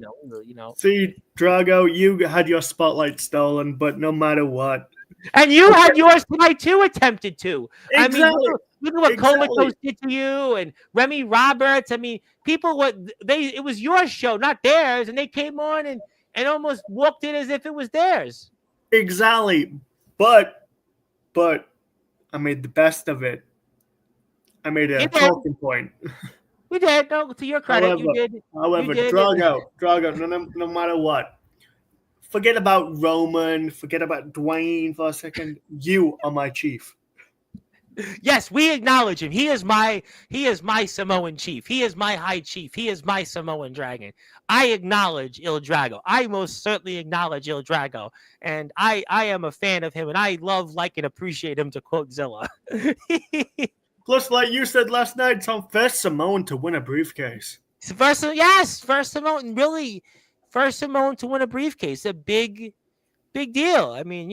S2: See, Drago, you had your spotlight stolen, but no matter what.
S1: And you had yours tonight too, attempted to.
S2: Exactly.
S1: I mean, look at what Comatose did to you, and Remy Roberts. I mean, people, it was your show, not theirs, and they came on and almost walked in as if it was theirs.
S2: Exactly. But I made the best of it. I made a talking point.
S1: You did. No, to your credit, you did.
S2: However, Drago, no matter what, forget about Roman, forget about Dwayne for a second. You are my chief.
S1: Yes, we acknowledge him. He is my Samoan chief. He is my high chief. He is my Samoan dragon. I acknowledge Il Drago. I most certainly acknowledge Il Drago. And I am a fan of him, and I love, like, and appreciate him, to quote Zilla.
S2: Plus, like you said last night, it's on first Samoan to win a briefcase.
S1: First Samoan, really, first Samoan to win a briefcase. A big deal. I mean,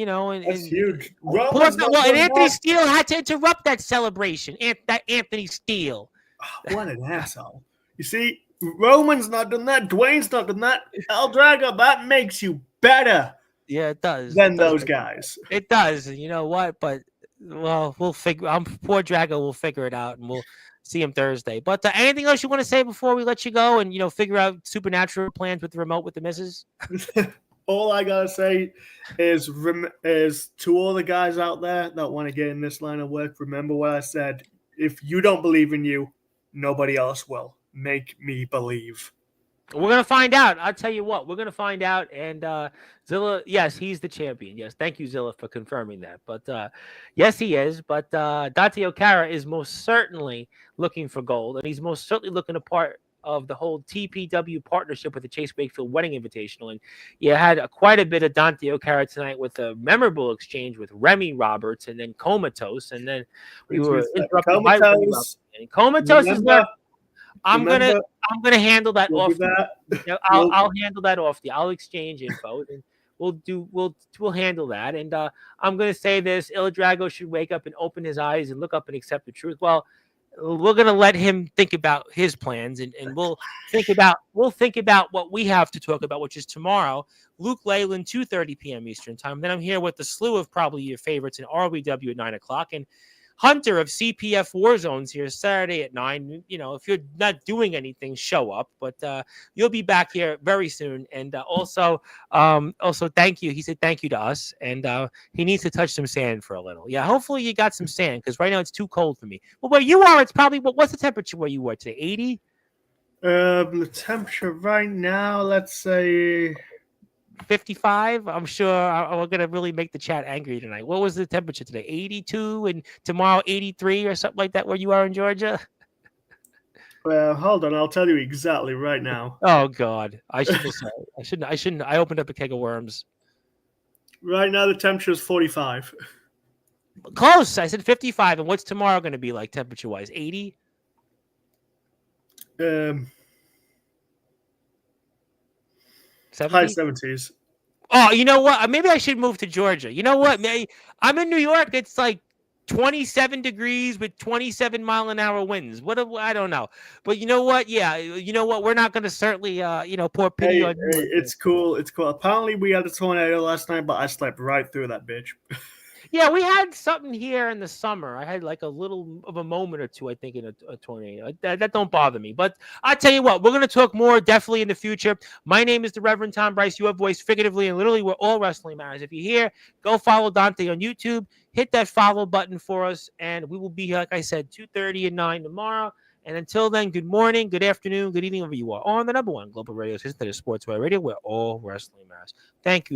S2: That's huge.
S1: And Anthony Steele had to interrupt that celebration. That Anthony Steele.
S2: Oh, what an asshole. You see, Roman's not done that. Dwayne's not done that. El Drago, that makes you better.
S1: Yeah, it does.
S2: Than those guys.
S1: It does. You know what? But we'll figure. Poor Drago will figure it out, and we'll see him Thursday. But anything else you want to say before we let you go, and figure out supernatural plans with the remote with the missus?
S2: All I gotta say is to all the guys out there that want to get in this line of work, remember what I said. If you don't believe in you, nobody else will. Make me believe.
S1: We're going to find out. I'll tell you what. We're going to find out. And Zilla, yes, he's the champion. Yes, thank you, Zilla, for confirming that. But yes, he is. But Dante O'Cara is most certainly looking for gold. And he's most certainly looking to part of the whole TPW partnership with the Chase Wakefield Wedding Invitational. And you had quite a bit of Dante O'Cara tonight with a memorable exchange with Remy Roberts and then Comatose. And then we were interrupted by Remy Roberts. And Comatose is there. I'm gonna handle that off. I'll handle that off. I'll exchange info, and we'll handle that. And I'm gonna say this: Il Drago should wake up and open his eyes and look up and accept the truth. Well, we're gonna let him think about his plans, and we'll think about what we have to talk about, which is tomorrow. Luke Leyland, 2:30 p.m. Eastern time. Then I'm here with the slew of probably your favorites in RWW at 9:00 and Hunter of CPF Warzones here Saturday at 9. If you're not doing anything, show up. But you'll be back here very soon. And also, thank you. He said thank you to us. And he needs to touch some sand for a little. Yeah, hopefully you got some sand because right now it's too cold for me. Well, where you are, it's probably what's the temperature where you are today? 80?
S2: The temperature right now, let's say
S1: 55. I'm sure we're gonna really make the chat angry tonight. What was the temperature today? 82, and tomorrow 83 or something like that. Where you are in Georgia?
S2: hold on, I'll tell you exactly right now.
S1: Oh God, I shouldn't have said. I shouldn't. I opened up a keg of worms.
S2: Right now, the temperature is 45.
S1: Close. I said 55. And what's tomorrow going to be like temperature wise? 80.
S2: High
S1: 70?
S2: 70s.
S1: Oh, you know what? Maybe I should move to Georgia. You know what? I'm in New York. It's like 27 degrees with 27-mile-an-hour winds. I don't know. But you know what? Yeah, you know what? We're not going to certainly, pour pity on you.
S2: It's cool. It's cool. Apparently, we had a tornado last night, but I slept right through that bitch.
S1: Yeah, we had something here in the summer. I had like a little of a moment or two, I think, in a tornado. That don't bother me. But I tell you what, we're going to talk more definitely in the future. My name is the Reverend Tom Bryce. Your voice, figuratively and literally, we're all wrestling matters. If you're here, go follow Dante on YouTube. Hit that follow button for us, and we will be here, like I said, 2:30 and 9 tomorrow. And until then, good morning, good afternoon, good evening, wherever you are on the number one global radio system that is Sportswire Radio, where all wrestling matters. Thank you.